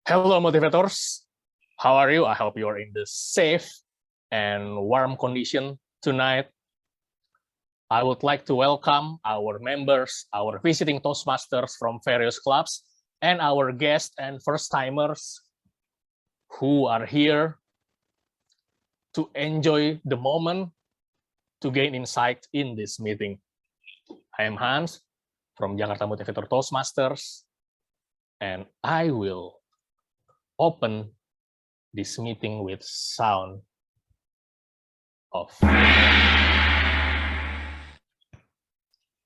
Hello, motivators. How are you? I hope you are in the safe and warm condition tonight. I would like to welcome our members, our visiting Toastmasters from various clubs, and our guests and first-timers who are here to enjoy the moment to gain insight in this meeting. I am Hans from Jakarta Motivator Toastmasters, and I will open this meeting with sound off.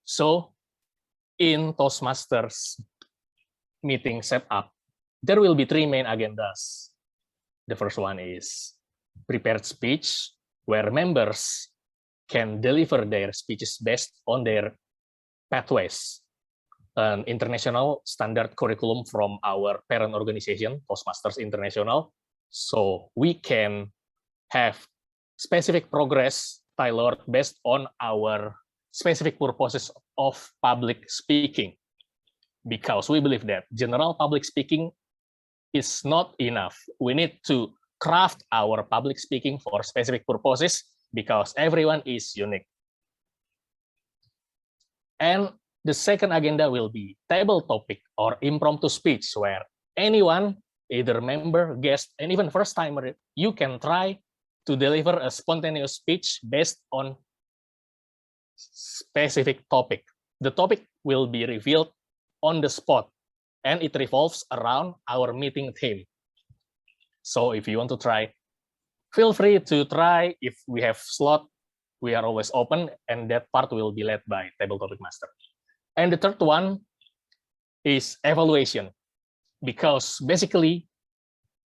So, in Toastmasters meeting setup, there will be three main agendas. The first one is prepared speech, where members can deliver their speeches based on their pathways, an international standard curriculum from our parent organization, Toastmasters International. So we can have specific progress tailored based on our specific purposes of public speaking, because we believe that general public speaking is not enough. We need to craft our public speaking for specific purposes because everyone is unique. And the second agenda will be table topic or impromptu speech, where anyone, either member, guest, and even first timer, you can try to deliver a spontaneous speech based on specific topic. The topic will be revealed on the spot, and it revolves around our meeting theme. So if you want to try, feel free to try. If we have slot, we are always open, and that part will be led by table topic master. And the third one is evaluation, because basically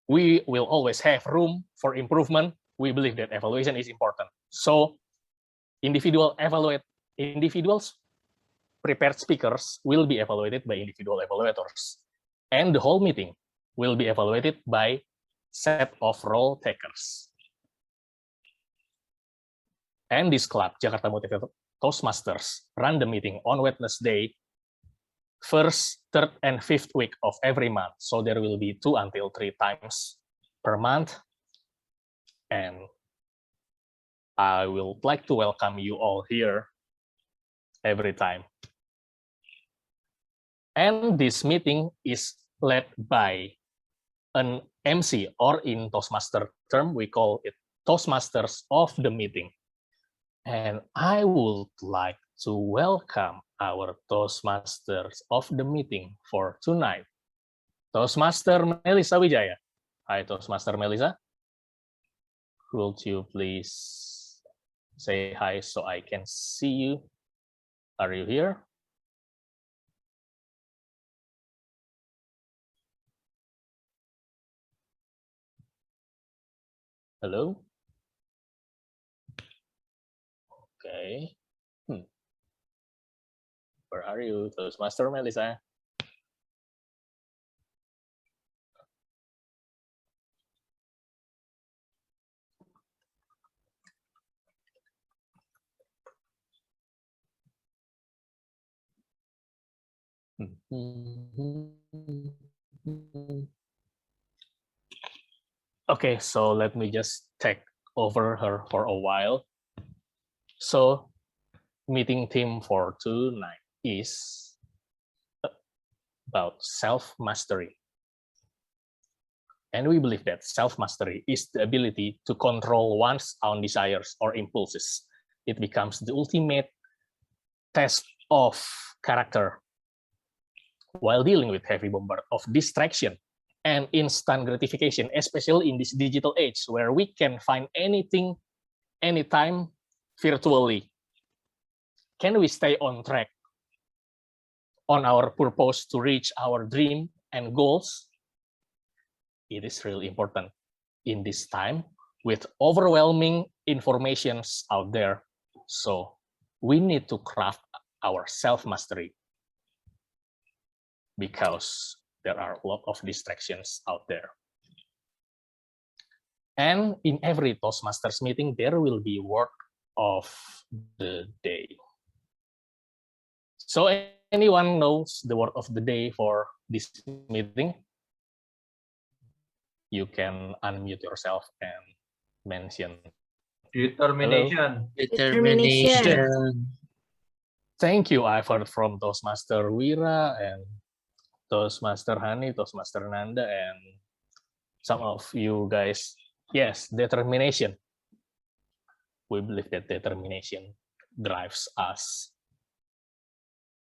we will always have room for improvement. We believe that evaluation is important. So individuals, prepared speakers will be evaluated by individual evaluators. And the whole meeting will be evaluated by set of role takers. And this club, Jakarta Motivator Toastmasters, run the meeting on Wednesday, first, third, and fifth week of every month. So there will be 2 until 3 times per month. And I will like to welcome you all here every time. And this meeting is led by an MC, or in Toastmaster term, we call it Toastmasters of the meeting. And I would like to welcome our Toastmasters of the meeting for tonight. Toastmaster Melisa Wijaya. Hi, Toastmaster Melisa. Could you please say hi so I can see you? Are you here? Hello? Okay. Where are you, Toastmaster Melisa? Okay, so let me just take over her for a while. So, meeting theme for tonight is about self-mastery. And we believe that self-mastery is the ability to control one's own desires or impulses. It becomes the ultimate test of character while dealing with heavy bombard of distraction and instant gratification, especially in this digital age where we can find anything, anytime, virtually. Can we stay on track on our purpose to reach our dream and goals? It is really important in this time with overwhelming informations out there. So we need to craft our self-mastery because there are a lot of distractions out there. And in every Toastmasters meeting, there will be word of the day. So anyone knows the word of the day for this meeting? you can unmute yourself and mention. Determination. Determination. Thank you. I've heard from Toastmaster Wira and Toastmaster Hani, Toastmaster Nanda, and some of you guys. Yes, determination. We believe that determination drives us,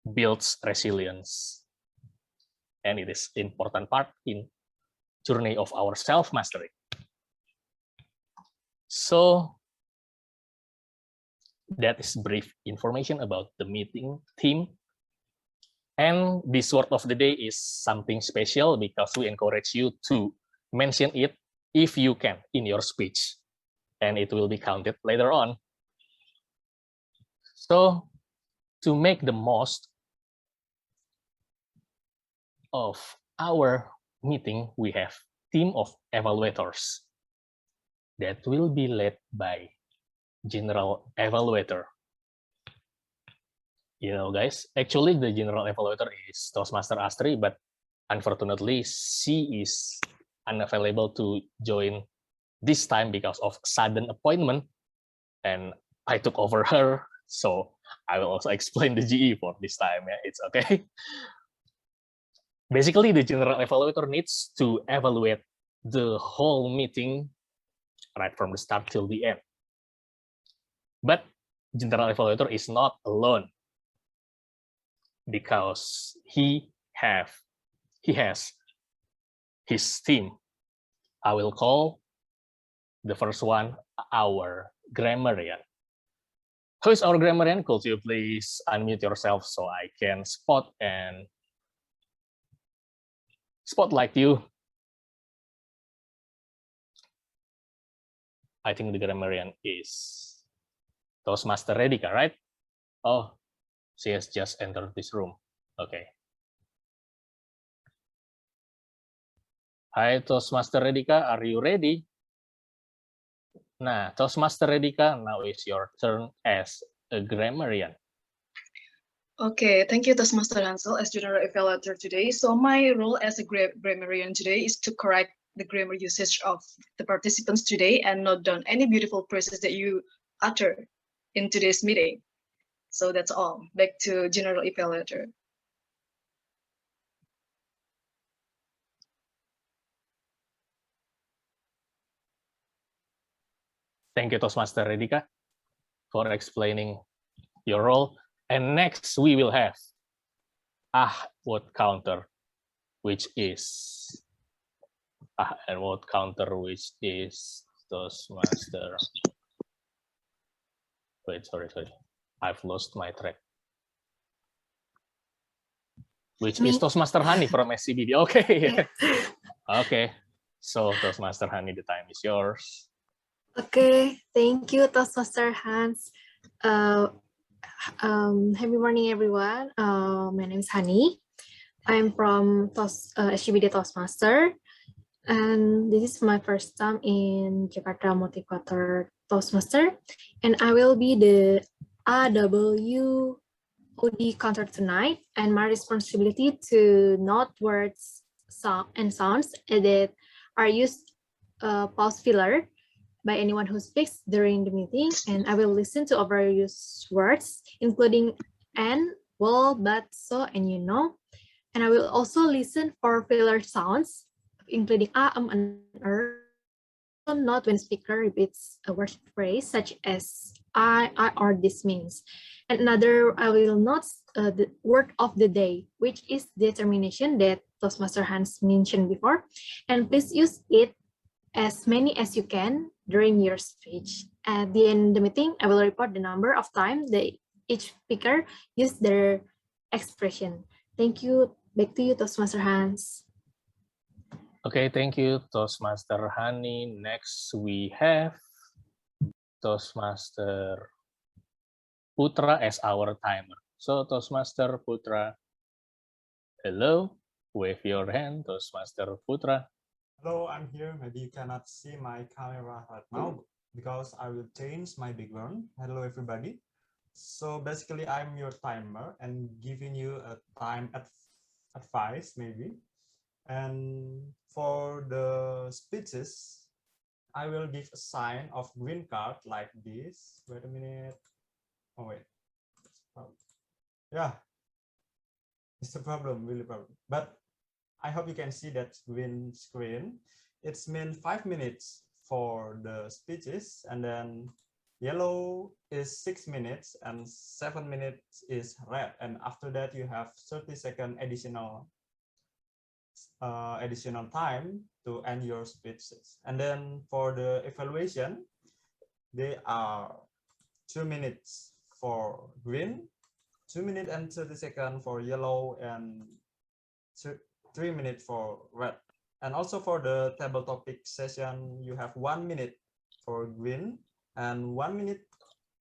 builds resilience, and it is important part in journey of our self-mastery. So that is brief information about the meeting theme. And this word of the day is something special because we encourage you to mention it if you can in your speech, and it will be counted later on. So to make the most of our meeting, we have team of evaluators that will be led by general evaluator. You know, guys, actually the general evaluator is Toastmaster Astri, but unfortunately she is unavailable to join this time because of sudden appointment, and I took over her, so I will also explain the GE for this time. Yeah, it's okay. Basically, the general evaluator needs to evaluate the whole meeting right from the start till the end. But general evaluator is not alone because he has his team. I will call the first one our grammarian. Who is our grammarian? Could you please unmute yourself so I can spotlight you? I think the grammarian is Toastmaster Redika, right? Oh, she has just entered this room. Okay. Hi, Toastmaster Redika, are you ready? Nah, Toastmaster Redika, now is your turn as a grammarian. Okay, thank you, Toastmaster Hansel, as General Evaluator today. So my role as a grammarian today is to correct the grammar usage of the participants today and note down any beautiful phrases that you utter in today's meeting. So that's all. Back to General Evaluator. Thank you, Toastmaster Redika, for explaining your role. And next we will have Ah-WOD counter, which is Ah-WOD counter, which is Toastmaster. Wait, sorry, I've lost my track. Which is Toastmaster Hani from SCBD. Okay. Okay. So Toastmaster Hani, the time is yours. Okay, thank you, Toastmaster Hans. Happy morning, everyone. My name is Hani. I'm from SCBD Toastmaster, and this is my first time in Jakarta Motivator Toastmaster, and I will be the Ah-WOD counter tonight, and my responsibility to note words and sounds that are used pause filler by anyone who speaks during the meeting, and I will listen to overused words, including and, well, but, so, and you know. And I will also listen for filler sounds, including and not when speaker repeats a word phrase such as I, or this means. And another, I will note the word of the day, which is determination that Toastmaster Hans mentioned before. And please use it as many as you can during your speech. At the end of the meeting, I will report the number of times that each speaker used their expression. Thank you. Back to you, Toastmaster Hans. Okay, thank you, Toastmaster Hani. Next, we have Toastmaster Putra as our timer. So, Toastmaster Putra, hello. Wave your hand, Toastmaster Putra. Hello, I'm here. Maybe you cannot see my camera right now because I will change my background. Hello, everybody. So basically, I'm your timer and giving you a time advice maybe. And for the speeches, I will give a sign of green card like this. Wait a minute. Oh wait. Yeah, it's a problem, really problem. But I hope you can see that green screen. It's mean 5 minutes for the speeches, and then yellow is 6 minutes and 7 minutes is red. And after that, you have 30-second additional time to end your speeches. And then for the evaluation, they are 2 minutes for green, 2 minutes and 30 seconds for yellow, and 3 minutes for red. And also for the table topic session, you have 1 minute for green and 1 minute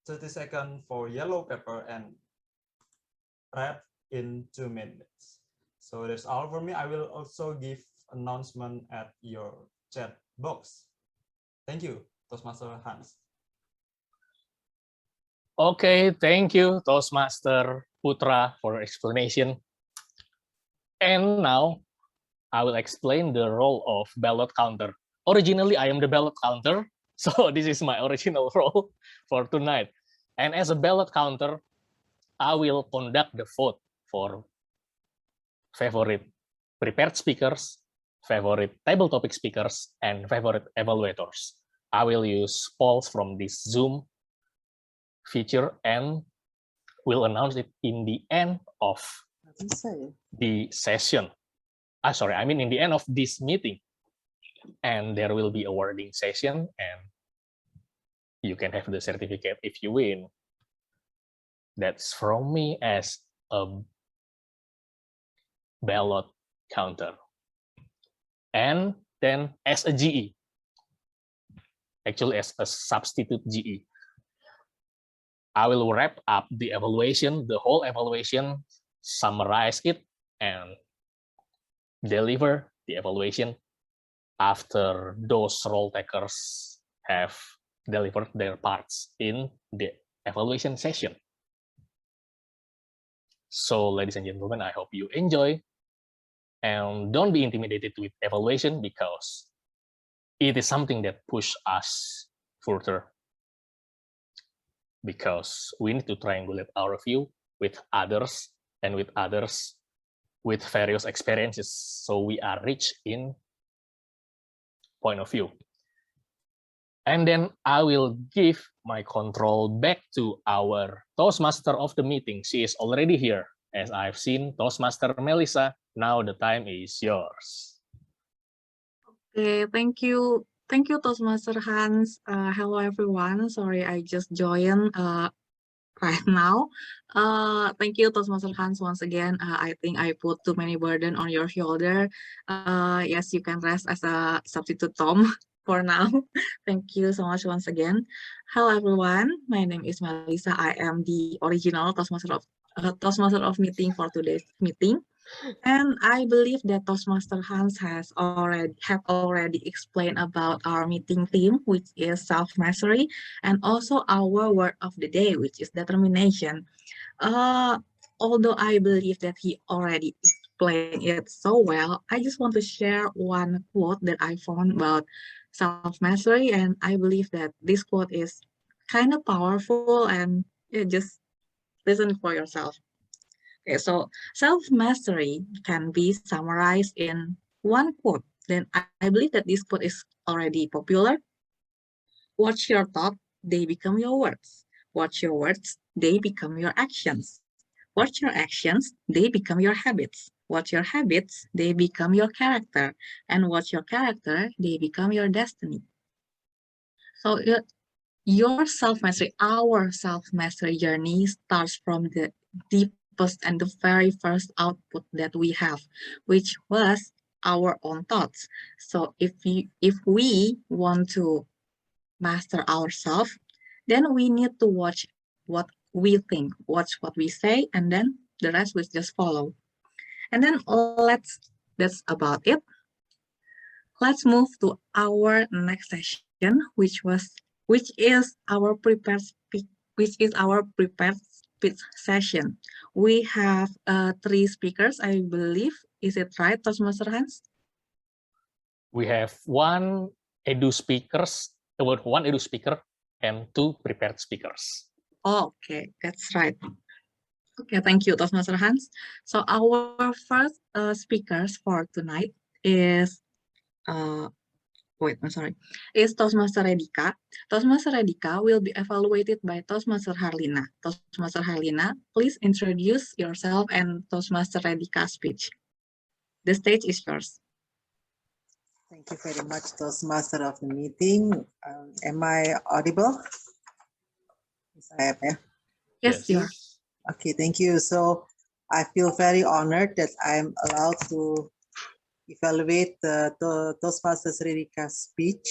30 seconds for yellow paper and red in 2 minutes. So that's all for me. I will also give announcement at your chat box. Thank you, Toastmaster Hans. Okay, thank you, Toastmaster Putra, for explanation. And now I will explain the role of ballot counter. Originally, I am the ballot counter, so this is my original role for tonight. And as a ballot counter, I will conduct the vote for favorite prepared speakers, favorite table topic speakers, and favorite evaluators. I will use polls from this Zoom feature and will announce it in the end of the session. In the end of this meeting. And there will be a awarding session, and you can have the certificate if you win. That's from me as a ballot counter. And then as a GE, actually as a substitute GE, I will wrap up the evaluation, the whole evaluation, summarize it, and deliver the evaluation after those role takers have delivered their parts in the evaluation session. So, ladies and gentlemen, I hope you enjoy, and don't be intimidated with evaluation, because it is something that pushes us further, because we need to triangulate our view with others and with others with various experiences, so we are rich in point of view. And then I will give my control back to our Toastmaster of the meeting. She is already here, as I've seen, Toastmaster Melisa. Now the time is yours. Okay, thank you. Thank you, Toastmaster Hans. Hello, everyone. Sorry, I just joined right now. Thank you, Toastmaster Hans, once again. I think I put too many burden on your shoulder. Yes, you can rest as a substitute Tom for now. Thank you so much once again. Hello, everyone. My name is Melisa. I am the original Toastmaster of meeting for today's meeting. And I believe that Toastmaster Hans have already explained about our meeting theme, which is self-mastery, and also our word of the day, which is determination. Although I believe that he already explained it so well, I just want to share one quote that I found about self-mastery, and I believe that this quote is kind of powerful, and just listen for yourself. Okay, so self-mastery can be summarized in one quote. Then I believe that this quote is already popular. Watch your thoughts, they become your words. Watch your words, they become your actions. Watch your actions, they become your habits. Watch your habits, they become your character. And watch your character, they become your destiny. So your self-mastery, our self-mastery journey starts from the deepest and the very first output that we have, which was our own thoughts. So if we want to master ourselves, then we need to watch what we think, watch what we say, and then the rest will just follow. And then that's about it. Let's move to our next session, which is our prepared speech session. We have 3 speakers, I believe. Is it right, Toastmaster Hans? We have one edu speaker and 2 prepared speakers. Oh, okay, that's right. Okay, thank you, Toastmaster Hans. So our first speakers for tonight is is Toastmaster Redika. Toastmaster Redika will be evaluated by Toastmaster Harlina. Toastmaster Harlina, please introduce yourself and Toastmaster Redika's speech. The stage is yours. Thank you very much, Toastmaster of the meeting. Am I audible? Yes, I am. Yeah? Yes, you are. Okay, thank you. So I feel very honored that I'm allowed to evaluate the Toastmasters Redika's speech.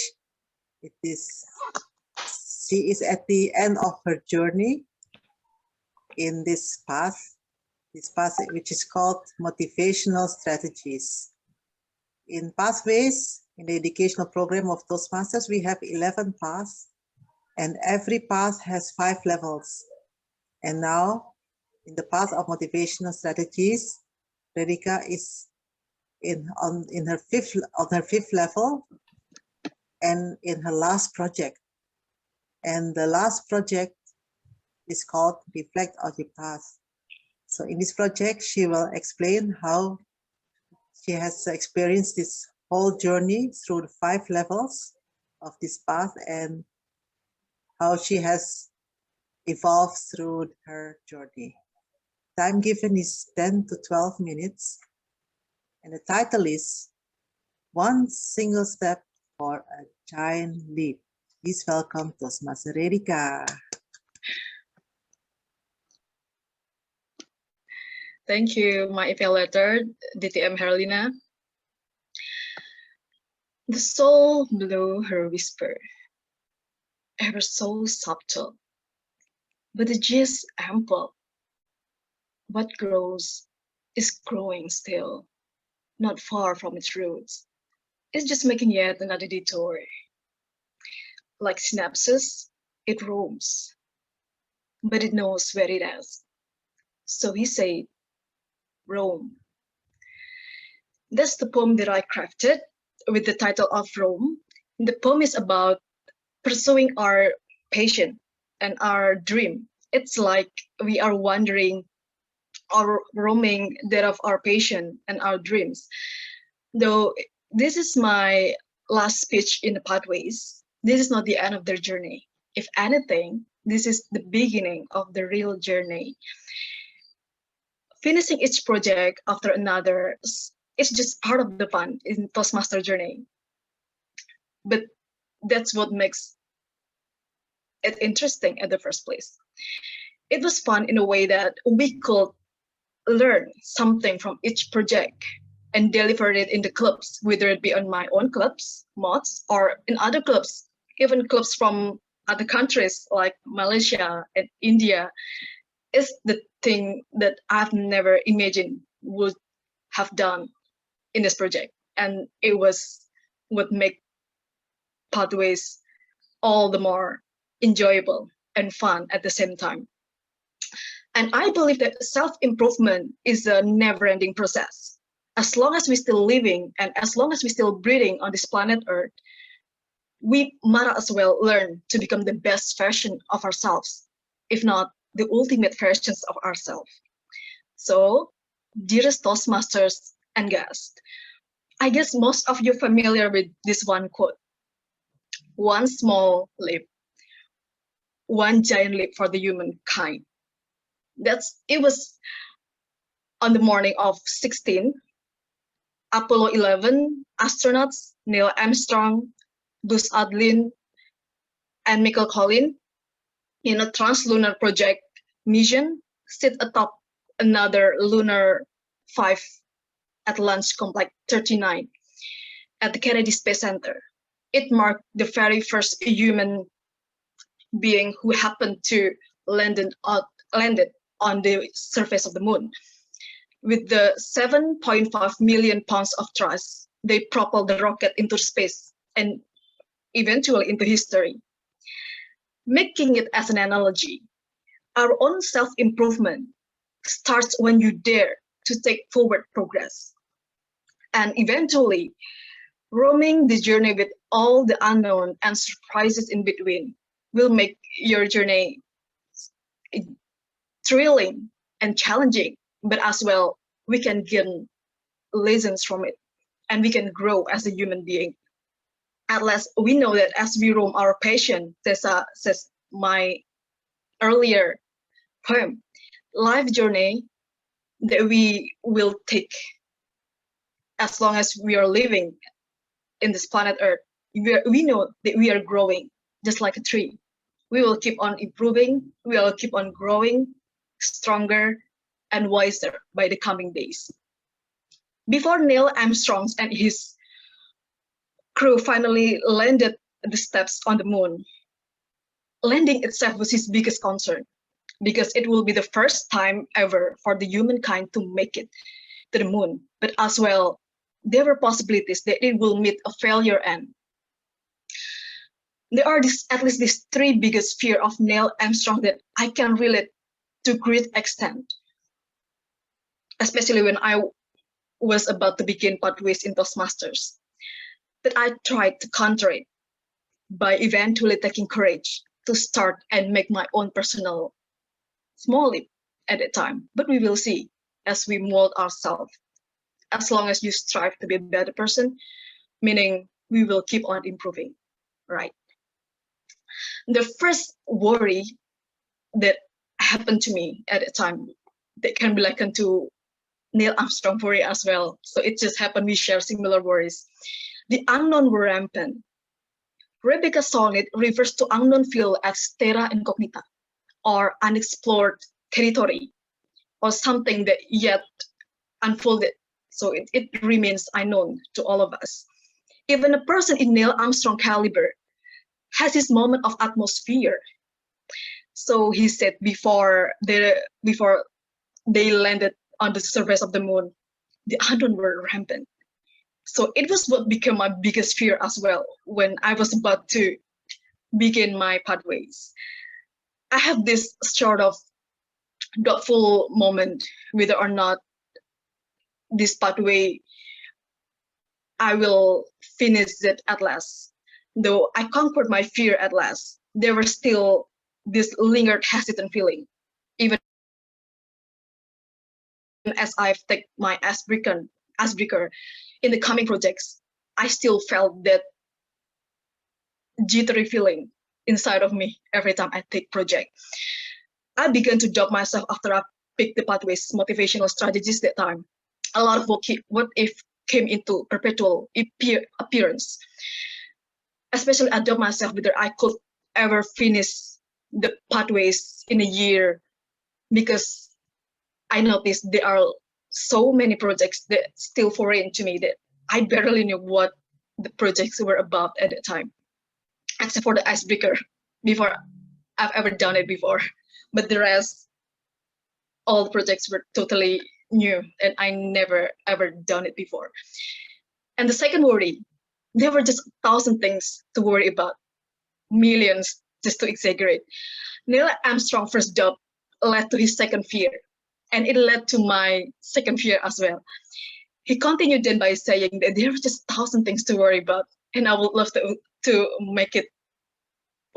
She is at the end of her journey in this path which is called motivational strategies. In pathways, in the educational program of Toastmasters, we have 11 paths, and every path has 5 levels. And now, in the path of motivational strategies, Redika is on her fifth level and in her last project. And the last project is called Reflect on Your Path. So in this project, she will explain how she has experienced this whole journey through the 5 levels of this path and how she has evolved through her journey. Time given is 10 to 12 minutes. And the title is One Single Step for a Giant Leap. Please welcome Toastmaster Redika. Thank you, my evaluator, DTM Harlina. The soul blew her whisper, ever so subtle, but the gist ample. What grows is growing still, not far from its roots. It's just making yet another detour. Like synapses, it roams, but it knows where it is. So he said, Rome. That's the poem that I crafted with the title of Rome. The poem is about pursuing our passion and our dream. It's like we are wandering or roaming that of our passion and our dreams. Though this is my last speech in the pathways, this is not the end of their journey. If anything, this is the beginning of the real journey. Finishing each project after another, it's just part of the fun in Toastmaster journey. But that's what makes it interesting at the first place. It was fun in a way that we could learn something from each project and deliver it in the clubs, whether it be on my own clubs, mods, or in other clubs, even clubs from other countries like Malaysia and India. Is the thing that I've never imagined would have done in this project. And it was what made pathways all the more enjoyable and fun at the same time. And I believe that self-improvement is a never-ending process. As long as we're still living and as long as we're still breathing on this planet Earth, we might as well learn to become the best version of ourselves, if not the ultimate versions of ourselves. So, dearest Toastmasters and guests, I guess most of you are familiar with this one quote. One small leap, one giant leap for the humankind. It was on the morning of 16, Apollo 11 astronauts, Neil Armstrong, Buzz Aldrin, and Michael Collins, in a translunar project mission, sit atop another lunar 5 at Launch Complex 39 at the Kennedy Space Center. It marked the very first human being who happened to landed on the surface of the moon. With the 7.5 million pounds of thrust, they propelled the rocket into space and eventually into history. Making it as an analogy, our own self-improvement starts when you dare to take forward progress. And eventually, Roaming the journey with all the unknown and surprises in between will make your journey thrilling and challenging, but as well, we can gain lessons from it and we can grow as a human being. At last, we know that as we roam our passion, says my earlier poem, life journey that we will take as long as we are living in this planet Earth, we know that we are growing just like a tree. We will keep on improving, we will keep on growing stronger and wiser by the coming days. Before Neil Armstrong and his crew finally landed the steps on the moon, landing itself was his biggest concern because it will be the first time ever for the humankind to make it to the moon. But as well, there were possibilities that it will meet a failure end. There are at least these three biggest fear of Neil Armstrong that I can relate to great extent, especially when I was about to begin pathways in Toastmasters. But I tried to counter it by eventually taking courage to start and make my own personal small leap at that time. But we will see as we mold ourselves. As long as you strive to be a better person, meaning we will keep on improving, right? The first worry that happened to me at the time that can be likened to Neil Armstrong worry as well. So it just happened we share similar worries. The unknown were rampant. Rebecca's sonnet refers to unknown field as terra incognita, or unexplored territory, or something that yet unfolded. So it remains unknown to all of us. Even a person in Neil Armstrong caliber has his moment of atmosphere. So he said before they landed on the surface of the moon, the unknown were rampant. So it was what became my biggest fear as well when I was about to begin my pathways. I have this sort of doubtful moment whether or not this pathway I will finish it at last. Though I conquered my fear at last, there was still this lingered hesitant feeling. Even as I've taken my icebreaker in the coming projects, I still felt that jittery feeling inside of me every time I take project. I began to doubt myself after I picked the pathways motivational strategies that time. A lot of what if came into perpetual appearance. Especially I doubt myself whether I could ever finish the pathways in a year, because I noticed there are so many projects that still foreign to me that I barely knew what the projects were about at the time, except for the icebreaker before I've ever done it before. But the rest, all the projects were totally new and I never ever done it before. And the second worry, there were just 1,000 things to worry about, millions just to exaggerate. Neil Armstrong's first job led to his second fear, and it led to my second fear as well. He continued then by saying that there were just 1,000 things to worry about, and I would love to make it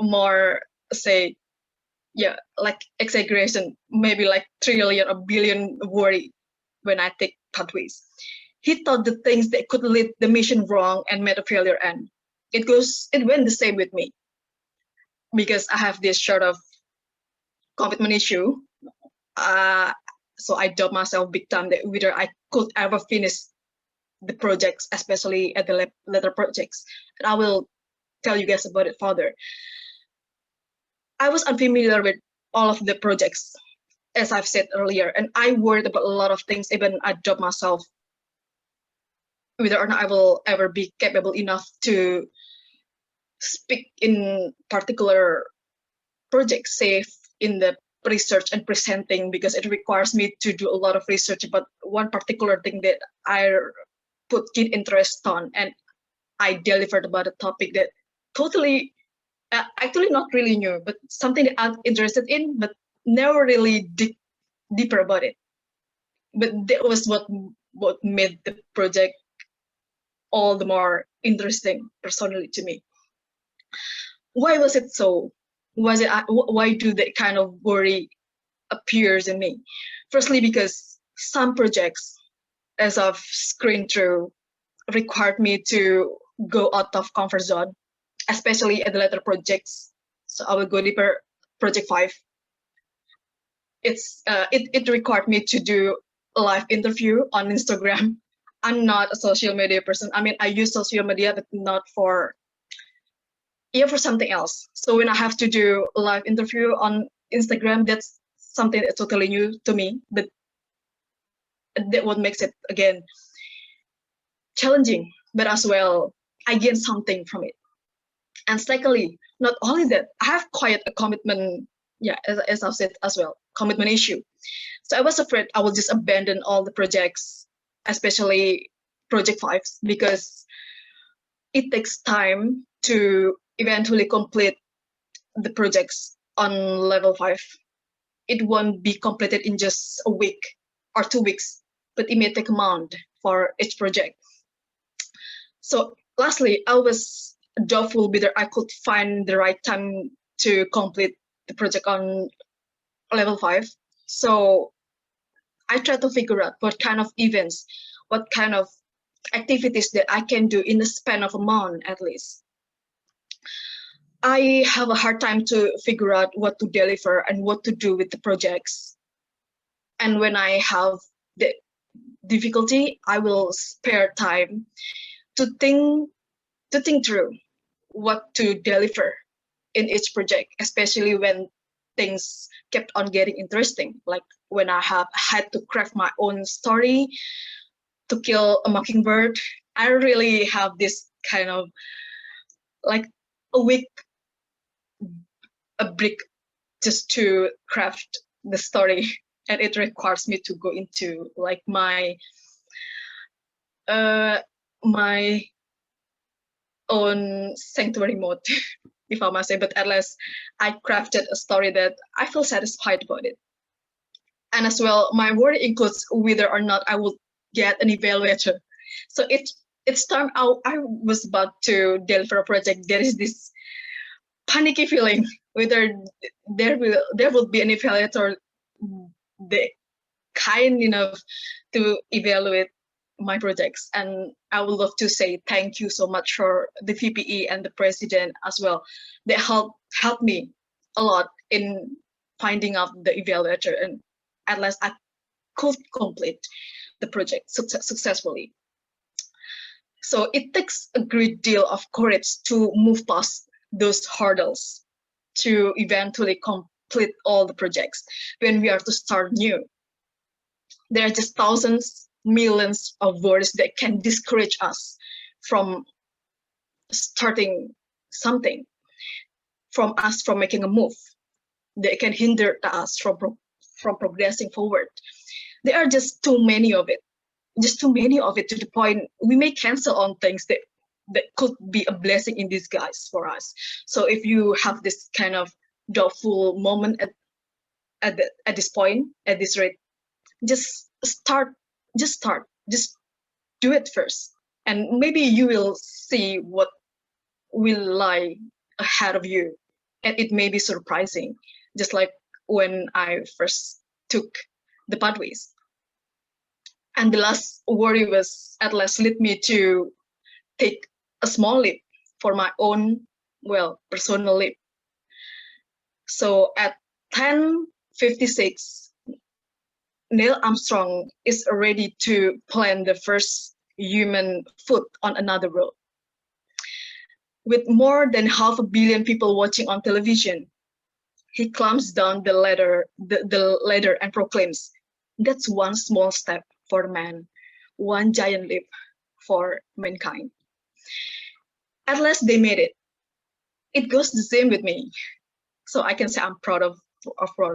more, say, yeah, like exaggeration, maybe like trillion or billion worry when I take pathways. He thought the things that could lead the mission wrong and made a failure end. It went the same with me, because I have this sort of commitment issue. So I doubt myself big time that whether I could ever finish the projects, especially at the later projects. And I will tell you guys about it further. I was unfamiliar with all of the projects, as I've said earlier, and I worried about a lot of things. Even I doubt myself whether or not I will ever be capable enough to speak in particular projects, say in the research and presenting, because it requires me to do a lot of research about one particular thing that I put keen interest on, and I delivered about a topic that totally, actually not really new, but something that I'm interested in, but never really dig deeper about it. But that was what made the project all the more interesting personally to me. Why was it so? Why do that kind of worry appears in me? Firstly, because some projects, as I've screened through, required me to go out of comfort zone, especially at the later projects. So I will go deeper. Project 5. It required me to do a live interview on Instagram. I'm not a social media person. I mean, I use social media, but not for for something else. So when I have to do a live interview on Instagram, that's something that's totally new to me. But that what makes it again challenging, but as well I gain something from it. And secondly, not only that, I have quite a commitment, as I've said as well, commitment issue. So I was afraid I will just abandon all the projects, especially project 5, because it takes time to eventually complete the projects on level 5. It won't be completed in just a week or 2 weeks, but it may take a month for each project. So lastly, I was doubtful whether I could find the right time to complete the project on level 5. So I tried to figure out what kind of events, what kind of activities that I can do in the span of a month at least. I have a hard time to figure out what to deliver and what to do with the projects. And when I have the difficulty, I will spare time to think through what to deliver in each project, especially when things kept on getting interesting. Like when I have had to craft my own story to kill a mockingbird, I really have this kind of like a week, a break just to craft the story, and it requires me to go into like my my own sanctuary mode, if I must say. But at least I crafted a story that I feel satisfied about it. And as well, my worry includes whether or not I will get an evaluator. So it's time I was about to deliver a project. There is this panicky feeling whether there will be an evaluator kind enough to evaluate my projects. And I would love to say thank you so much for the VPE and the president as well. They helped me a lot in finding out the evaluator, and at last I could complete the project successfully. So it takes a great deal of courage to move past those hurdles to eventually complete all the projects when we are to start new. There are just thousands, millions of words that can discourage us from starting something, from making a move. They can hinder us from progressing forward. There are just too many of it to the point we may cancel on things that could be a blessing in disguise for us. So if you have this kind of doubtful moment at this point, at this rate, just do it first, and maybe you will see what will lie ahead of you, and it may be surprising, just like when I first took the pathways. And the last worry was at last led me to take a small leap for my own, personal leap. So at 10:56, Neil Armstrong is ready to plant the first human foot on another world. With more than 500 million people watching on television, he climbs down the ladder and proclaims, "That's one small step for man, one giant leap for mankind." At last they made it. It goes the same with me. So I can say I'm proud of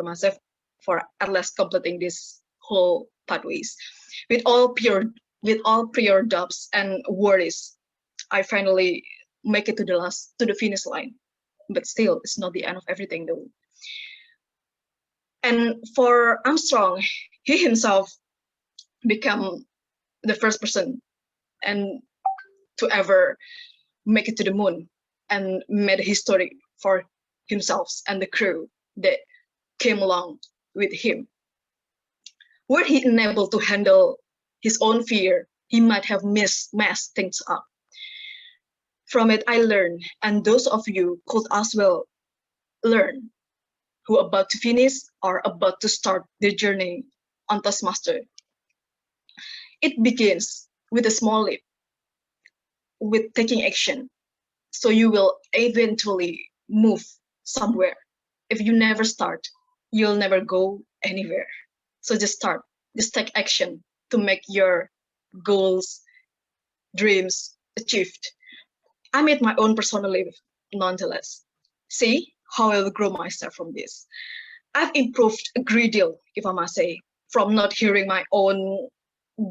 myself for at last completing this whole pathways. With all prior doubts and worries, I finally make it to the finish line. But still, it's not the end of everything though. And for Armstrong, he himself became the first person and to ever make it to the moon and made history for himself and the crew that came along with him. Were he unable to handle his own fear, he might have messed things up. From it, I learned, and those of you could as well learn, who are about to finish or about to start their journey on Toastmaster. It begins with a small leap, with taking action. So you will eventually move somewhere. If you never start, you'll never go anywhere. So just start, just take action to make your goals, dreams achieved. I made my own personal life nonetheless. See how I will grow myself from this. I've improved a great deal, if I must say, from not hearing my own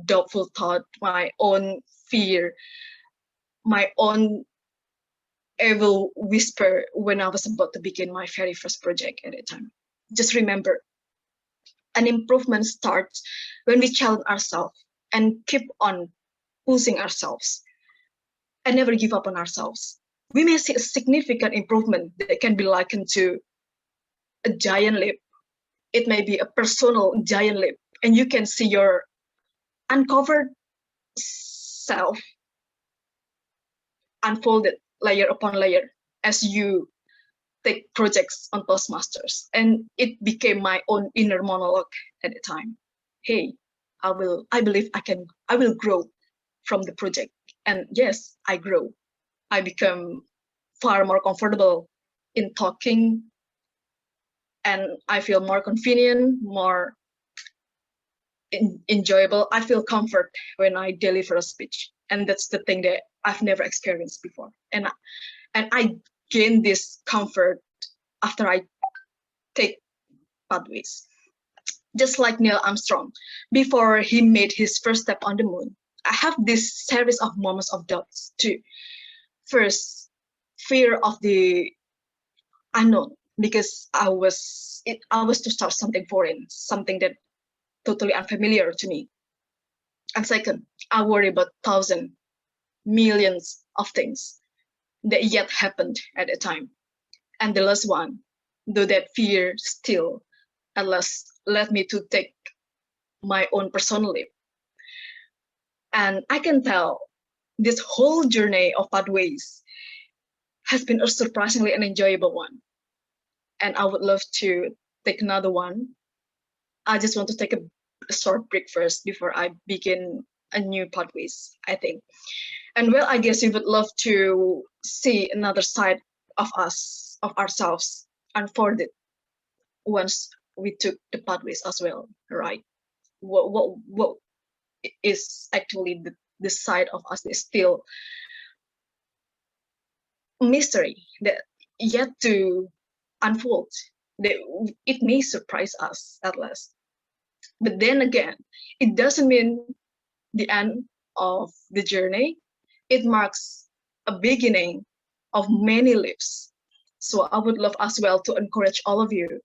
doubtful thought, my own fear, my own evil whisper when I was about to begin my very first project at the time. Just remember, an improvement starts when we challenge ourselves and keep on pushing ourselves and never give up on ourselves. We may see a significant improvement that can be likened to a giant leap. It may be a personal giant leap, and you can see your uncovered self unfolded layer upon layer as you take projects on Toastmasters. And it became my own inner monologue at the time. Hey, I believe I will grow from the project. And yes, I grow. I become far more comfortable in talking, and I feel more convenient, more enjoyable. I feel comfort when I deliver a speech. And that's the thing that I've never experienced before. And I gain this comfort after I take pathways. Just like Neil Armstrong, before he made his first step on the moon, I have this series of moments of doubts too. First, fear of the unknown, because I was to start something foreign, something that totally unfamiliar to me. And second, I worry about thousands, millions of things that yet happened at the time. And the last one, though that fear still at last led me to take my own personal leap. And I can tell this whole journey of pathways has been a surprisingly an enjoyable one. And I would love to take another one. I just want to take a short break first before I begin a new pathways, I think. And well, I guess we would love to see another side of us, of ourselves, unfolded once we took the pathways as well, right? What is actually the side of us is still mystery that yet to unfold. That it may surprise us at last. But then again, it doesn't mean the end of the journey. It marks a beginning of many leaps. So I would love as well to encourage all of you.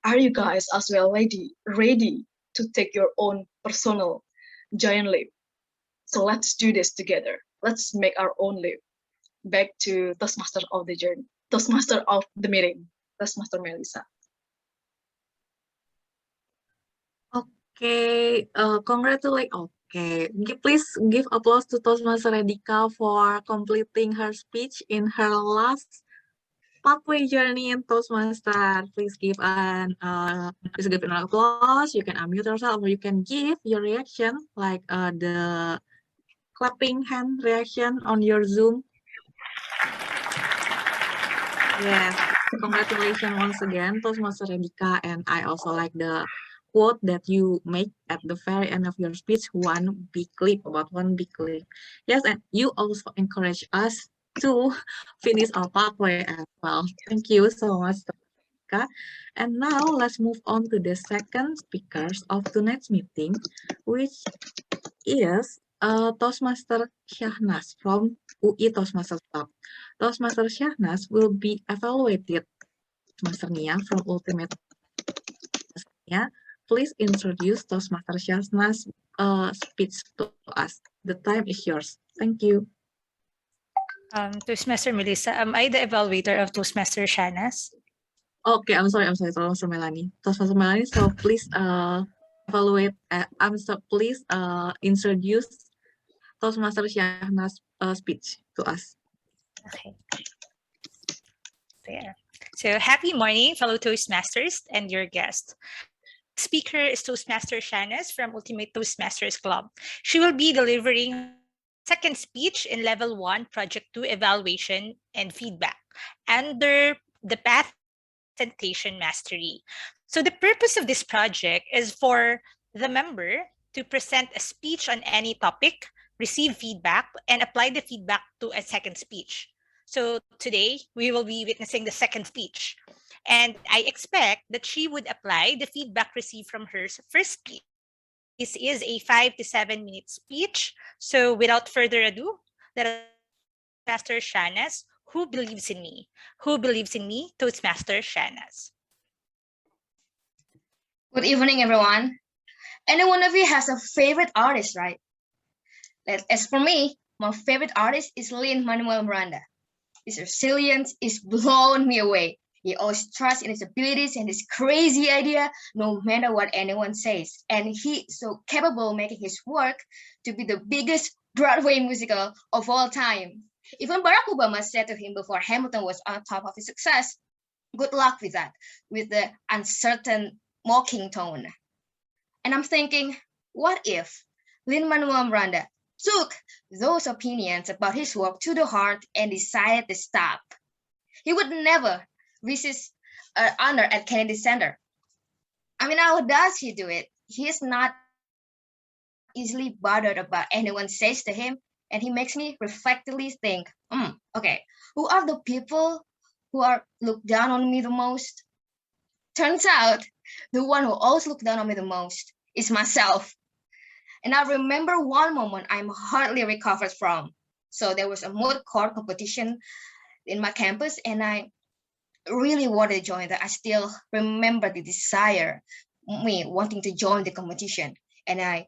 Are you guys as well ready to take your own personal giant leap? So let's do this together. Let's make our own leap back to Toastmaster of the journey, Toastmaster of the meeting, Toastmaster Melisa. Okay, please give applause to Toastmaster Redika for completing her speech in her last pathway journey in Toastmaster. Please give an applause. You can unmute yourself, or you can give your reaction, like the clapping hand reaction on your Zoom. Yes, congratulations once again, Toastmaster Redika, and I also like the quote that you make at the very end of your speech, one big leap. Yes, and you also encourage us to finish our pathway as well. Thank you so much, Redika. And now let's move on to the second speakers of tonight's meeting, which is Toastmaster Shahnaz from UI Toastmasters Club. Toastmaster Shahnaz will be evaluated. Toastmaster Nia from Ultimate. Nia, please introduce Toastmaster Shahnaz speech to us. The time is yours. Thank you. Toastmaster Melisa, am I the evaluator of Toastmaster Shahnaz? Okay, I'm sorry, Toastmaster Melanie. Toastmaster Melanie, so please evaluate, please introduce Toastmaster Shahnaz speech to us. Okay. There. So happy morning, fellow Toastmasters and your guest. Speaker is Toastmaster Shahnaz from Ultimate Toastmasters Club. She will be delivering second speech in level 1, project 2 evaluation and feedback under the path presentation mastery. So the purpose of this project is for the member to present a speech on any topic, receive feedback, and apply the feedback to a second speech. So today we will be witnessing the second speech. And I expect that she would apply the feedback received from her first speech. This is a 5 to 7 minute speech. So without further ado, let us Toastmaster Shahnaz, who believes in me? Who believes in me? Toastmaster Shahnaz. Good evening, everyone. Any one of you has a favorite artist, right? As for me, my favorite artist is Lin-Manuel Miranda. His resilience is blowing me away. He always trusts in his abilities and his crazy idea, no matter what anyone says. And he is so capable of making his work to be the biggest Broadway musical of all time. Even Barack Obama said to him before Hamilton was on top of his success, good luck with that, with the uncertain mocking tone. And I'm thinking, what if Lin-Manuel Miranda took those opinions about his work to the heart and decided to stop? He would never resist honor at Kennedy Center. I mean, how does he do it? He is not easily bothered about anyone says to him, and he makes me reflectively think, okay, who are the people who are looked down on me the most? Turns out, the one who always looked down on me the most is myself. And I remember one moment I'm hardly recovered from. So there was a moot court competition in my campus, and I really wanted to join that. I still remember the desire, me wanting to join the competition. And I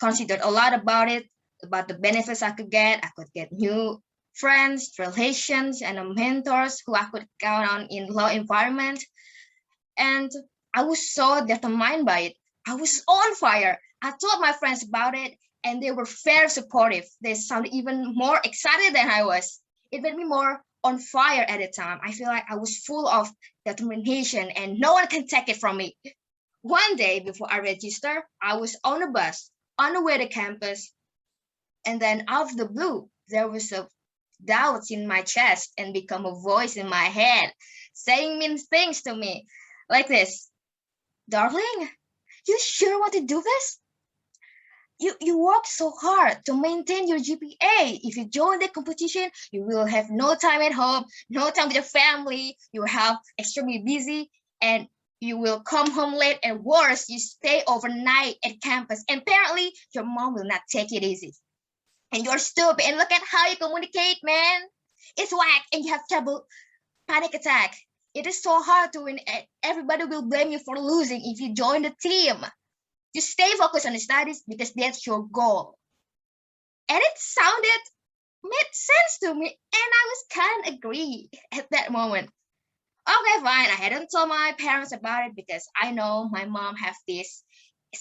considered a lot about it, about the benefits I could get. I could get new friends, relations, and mentors who I could count on in law environment. And I was so determined by it. I was on fire. I told my friends about it, and they were very supportive. They sounded even more excited than I was. It made me more on fire at the time. I feel like I was full of determination and no one can take it from me. One day before I registered, I was on a bus on the way to campus. And then out of the blue, there was a doubt in my chest and become a voice in my head saying mean things to me like this. Darling, you sure want to do this? You work so hard to maintain your GPA. If you join the competition, you will have no time at home, no time with your family. You will have extremely busy, and you will come home late, and worse, you stay overnight at campus. And apparently, your mom will not take it easy. And you're stupid. And look at how you communicate, man. It's whack, and you have trouble panic attack. It is so hard to win. Everybody will blame you for losing if you join the team. You stay focused on the studies because that's your goal. And it made sense to me, and I was kind of agree at that moment. Okay, fine. I hadn't told my parents about it because I know my mom have this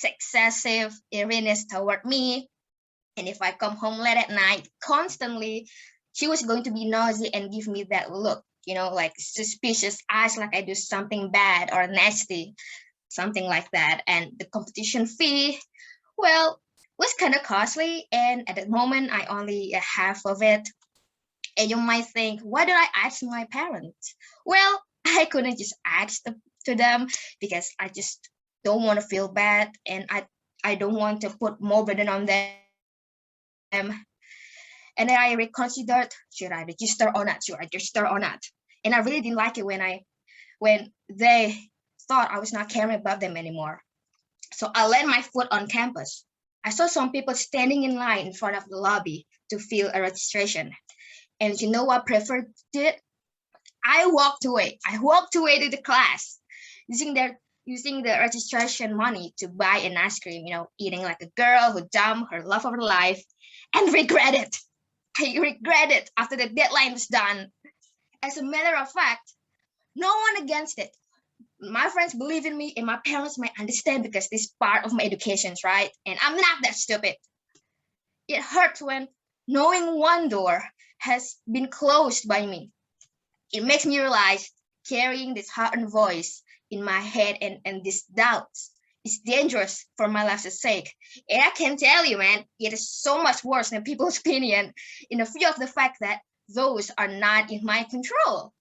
excessive eeriness toward me. And if I come home late at night constantly, she was going to be nosy and give me that look, like suspicious eyes, like I do something bad or nasty. Something like that. And the competition fee, well, was kind of costly. And at the moment, I only half of it. And you might think, why did I ask my parents? Well, I couldn't just ask to them because I just don't want to feel bad. And I don't want to put more burden on them. And then I reconsidered, should I register or not? Should I register or not? And I really didn't like it when they thought I was not caring about them anymore. So I landed my foot on campus. I saw some people standing in line in front of the lobby to fill a registration. And you know what I preferred did? I walked away. I walked away to the class using the registration money to buy an ice cream, eating like a girl who dumped her love of her life and regret it. I regret it after the deadline was done. As a matter of fact, no one against it. My friends believe in me and my parents might understand because this is part of my education, right? And I'm not that stupid. It hurts when knowing one door has been closed by me. It makes me realize carrying this hardened voice in my head and these doubts is dangerous for my life's sake. And I can tell you, man, it is so much worse than people's opinion in the view of the fact that those are not in my control.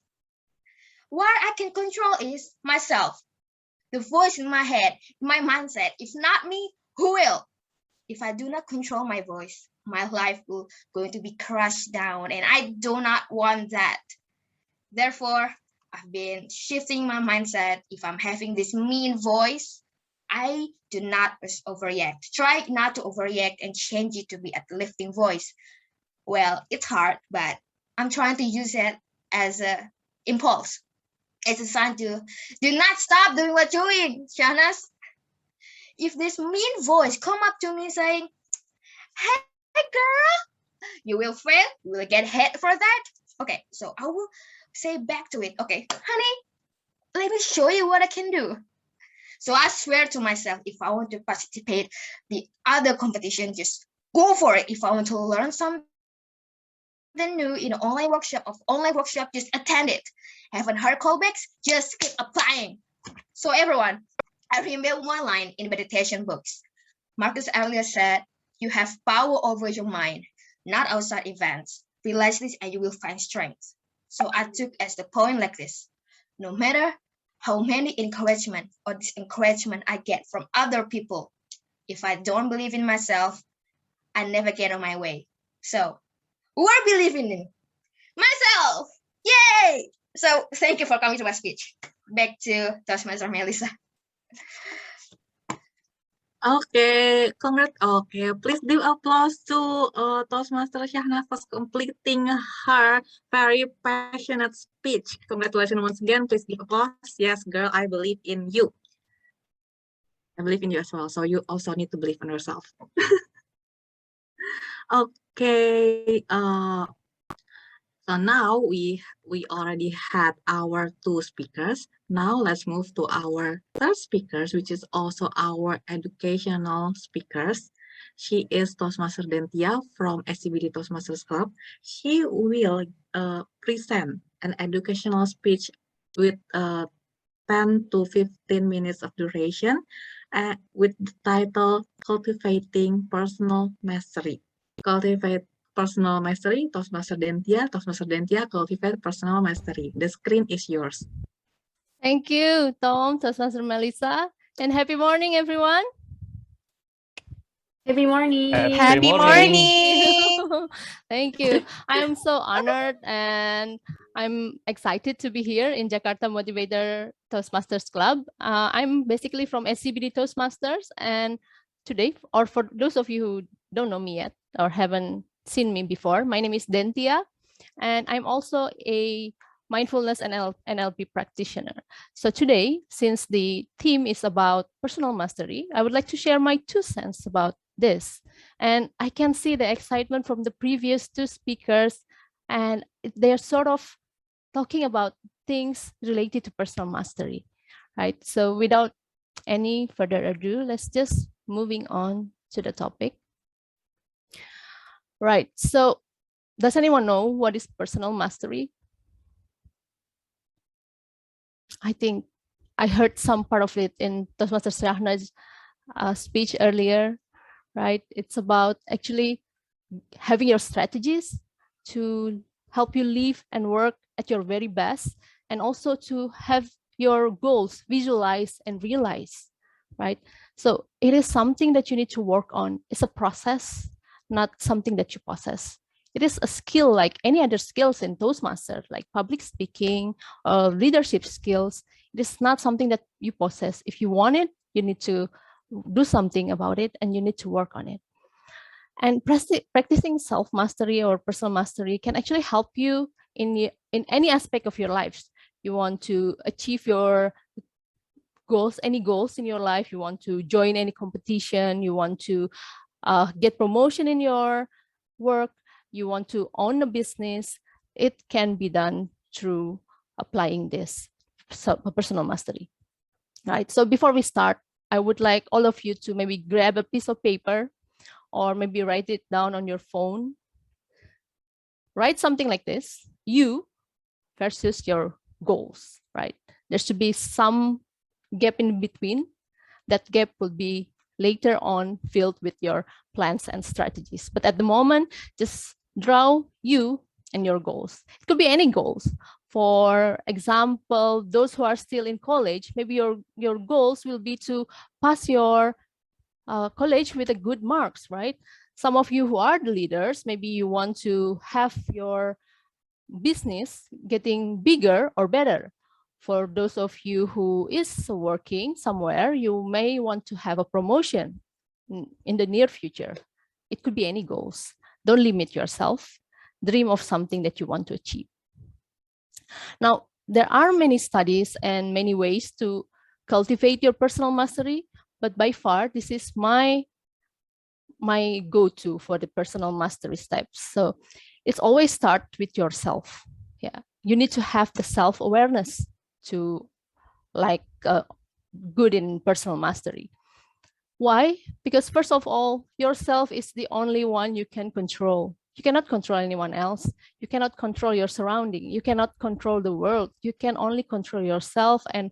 What I can control is myself, the voice in my head, my mindset. If not me, who will? If I do not control my voice, my life will going to be crushed down, and I do not want that. Therefore, I've been shifting my mindset. If I'm having this mean voice, I do not overreact. Try not to overreact and change it to be a lifting voice. Well, it's hard, but I'm trying to use it as a impulse. It's a sign to do not stop doing what you're doing, Shahnaz. If this mean voice come up to me saying, "Hey girl, you will fail, you will get hit for that." Okay, so I will say back to it, "Okay, honey, let me show you what I can do." So I swear to myself, if I want to participate the other competition, just go for it. If I want to learn something new in an online workshop, just attend it. Haven't heard callbacks, just keep applying. So everyone, I remember one line in meditation books. Marcus Aurelius said, "You have power over your mind, not outside events. Realize this and you will find strength." So I took as the point like this: no matter how many encouragement or disencouragement I get from other people, if I don't believe in myself, I never get on my way. So who are believing in? Myself! Yay! So thank you for coming to my speech. Back to Toastmaster Melisa. Okay, okay, please give applause to Toastmaster Shahnaz for completing her very passionate speech. Congratulations once again. Please give applause. Yes, girl, I believe in you. I believe in you as well. So you also need to believe in yourself. Okay. So now we already had our two speakers. Now let's move to our third speaker, which is also our educational speakers. She is Toastmaster Dentia from SCBD Toastmasters Club. She will present an educational speech with 10 to 15 minutes of duration with the title Cultivating Personal Mastery. Cultivate Personal Mastery, Toastmaster Dentia, Cultivate Personal Mastery. The screen is yours. Thank you, Tom, Toastmaster Melisa, and happy morning, everyone. Happy morning. Happy morning. Thank you. I am so honored and I'm excited to be here in Jakarta Motivator Toastmasters Club. I'm basically from SCBD Toastmasters, and today, or for those of you who don't know me yet or haven't seen me before, my name is Dentia, and I'm also a mindfulness and NLP practitioner. So today, since the theme is about personal mastery, I would like to share my 2 cents about this. And I can see the excitement from the previous 2 speakers, and they're sort of talking about things related to personal mastery, right? So without any further ado, let's just moving on to the topic. Right, so does anyone know what is personal mastery? I think I heard some part of it in Toastmaster Shahnaz's speech earlier, right? It's about actually having your strategies to help you live and work at your very best, and also to have your goals visualized and realized, right? So it is something that you need to work on. It's a process, not something that you possess. It is a skill like any other skills in Toastmasters, like public speaking or leadership skills. It is not something that you possess. If you want it, you need to do something about it and you need to work on it. And practicing self-mastery or personal mastery can actually help you in any aspect of your lives. You want to achieve your goals, any goals in your life, you want to join any competition, you want to get promotion in your work, you want to own a business, it can be done through applying this personal mastery, right? So before we start, I would like all of you to maybe grab a piece of paper or maybe write it down on your phone. Write something like this: you versus your goals, right? There should be some gap in between. That gap will be later on filled with your plans and strategies. But at the moment, just draw you and your goals. It could be any goals. For example, those who are still in college, maybe your goals will be to pass your college with a good marks, right? Some of you who are the leaders, maybe you want to have your business getting bigger or better. For those of you who is working somewhere, you may want to have a promotion in the near future. It could be any goals. Don't limit yourself. Dream of something that you want to achieve. Now, there are many studies and many ways to cultivate your personal mastery, but by far, this is my go-to for the personal mastery steps. So it's always start with yourself. Yeah, you need to have the self-awareness to like good in personal mastery. Why? Because first of all, yourself is the only one you can control. You cannot control anyone else. You cannot control your surrounding. You cannot control the world. You can only control yourself and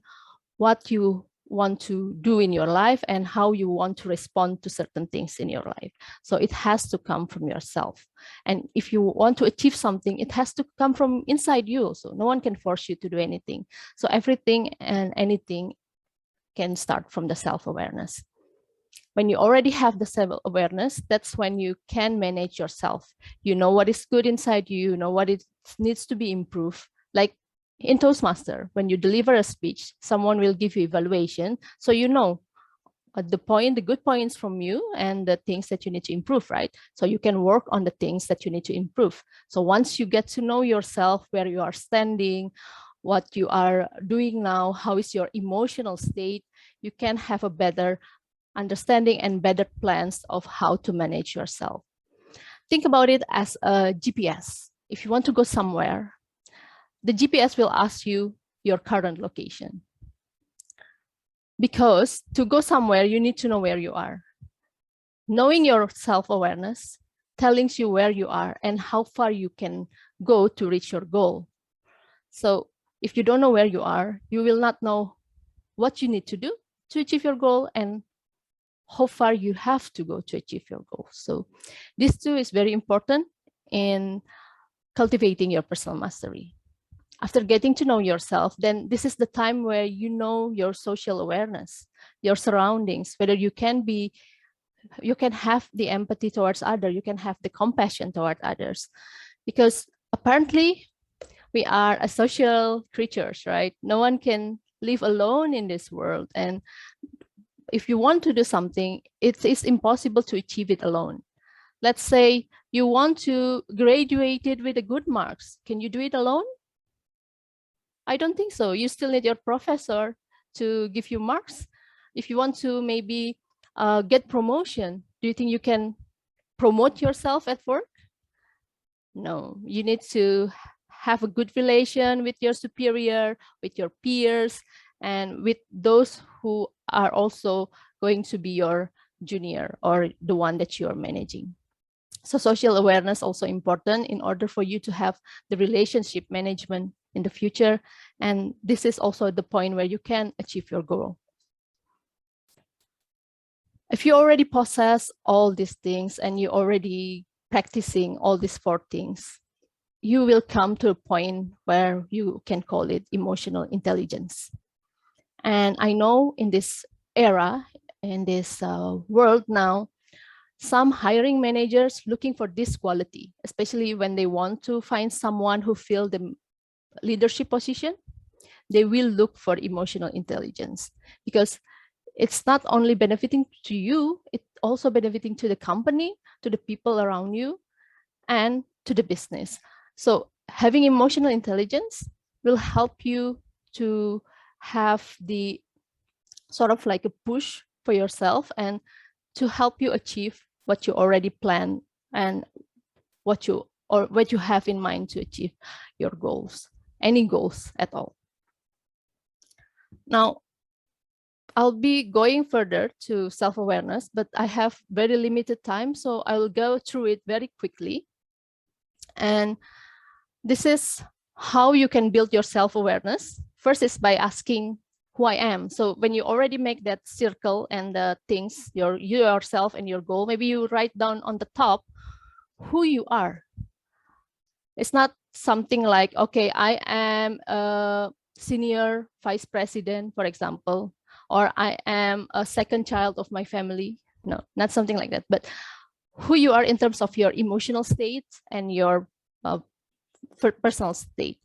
what you want to do in your life and how you want to respond to certain things in your life. So it has to come from yourself. And if you want to achieve something, it has to come from inside you also. No one can force you to do anything. So everything and anything can start from the self-awareness. When you already have the self-awareness, that's when you can manage yourself. You know what is good inside you, you know what it needs to be improved. Like in Toastmaster, when you deliver a speech, someone will give you evaluation. So you know the good points from you and the things that you need to improve, right? So you can work on the things that you need to improve. So once you get to know yourself, where you are standing, what you are doing now, how is your emotional state, you can have a better understanding and better plans of how to manage yourself. Think about it as a GPS. If you want to go somewhere, the GPS will ask you your current location. Because to go somewhere, you need to know where you are. Knowing your self-awareness tells you where you are and how far you can go to reach your goal. So if you don't know where you are, you will not know what you need to do to achieve your goal and how far you have to go to achieve your goal. So this too is very important in cultivating your personal mastery. After getting to know yourself, then this is the time where you know your social awareness, your surroundings, whether you can have the empathy towards others, you can have the compassion toward others. Because apparently we are a social creatures, right? No one can live alone in this world. And if you want to do something, it is impossible to achieve it alone. Let's say you want to graduate it with a good marks. Can you do it alone? I don't think so. You still need your professor to give you marks. If you want to maybe get promotion, do you think you can promote yourself at work? No, you need to have a good relation with your superior, with your peers, and with those who are also going to be your junior or the one that you are managing. So social awareness also important in order for you to have the relationship management in the future. And this is also the point where you can achieve your goal. If you already possess all these things and you already practicing all these 4 things, you will come to a point where you can call it emotional intelligence. And I know in this era, in this world now, some hiring managers looking for this quality, especially when they want to find someone who fills the leadership position, they will look for emotional intelligence because it's not only benefiting to you, it's also benefiting to the company, to the people around you, and to the business. So having emotional intelligence will help you to have the sort of like a push for yourself and to help you achieve what you already planned and what you have in mind to achieve your goals, any goals at all. Now, I'll be going further to self-awareness, but I have very limited time, so I will go through it very quickly. And this is how you can build your self-awareness. First is by asking who I am. So when you already make that circle and the things, yourself and your goal, maybe you write down on the top who you are. It's not something like, okay, I am a senior vice president, for example, or I am a second child of my family. No, not something like that, but who you are in terms of your emotional state and your personal state.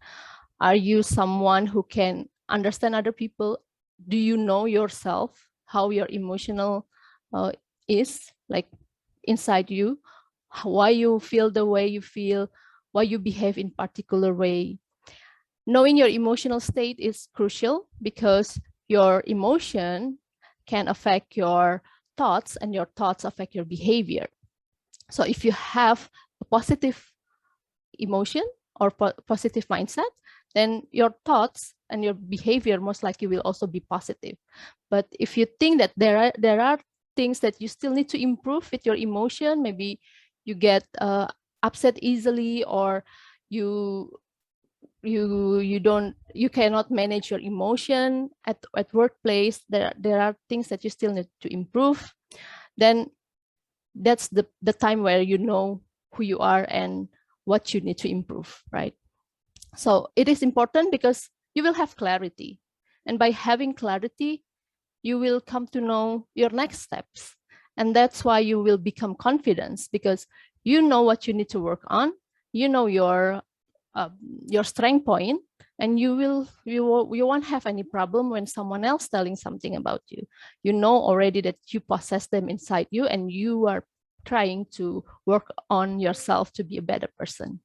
Are you someone who can understand other people? Do you know yourself, how your emotional is like inside you, why you feel the way you feel, why you behave in particular way? Knowing your emotional state is crucial because your emotion can affect your thoughts and your thoughts affect your behavior. So if you have a positive emotion or positive mindset, then your thoughts and your behavior most likely will also be positive. But if you think that there are things that you still need to improve with your emotion, maybe you get upset easily, or you cannot manage your emotion at workplace, there are things that you still need to improve, then that's the time where you know who you are and what you need to improve, right? So it is important because you will have clarity, and by having clarity you will come to know your next steps, and that's why you will become confident, because you know what you need to work on, you know your strength point, and you won't have any problem when someone else telling something about you. You know already that you possess them inside you, and you are trying to work on yourself to be a better person.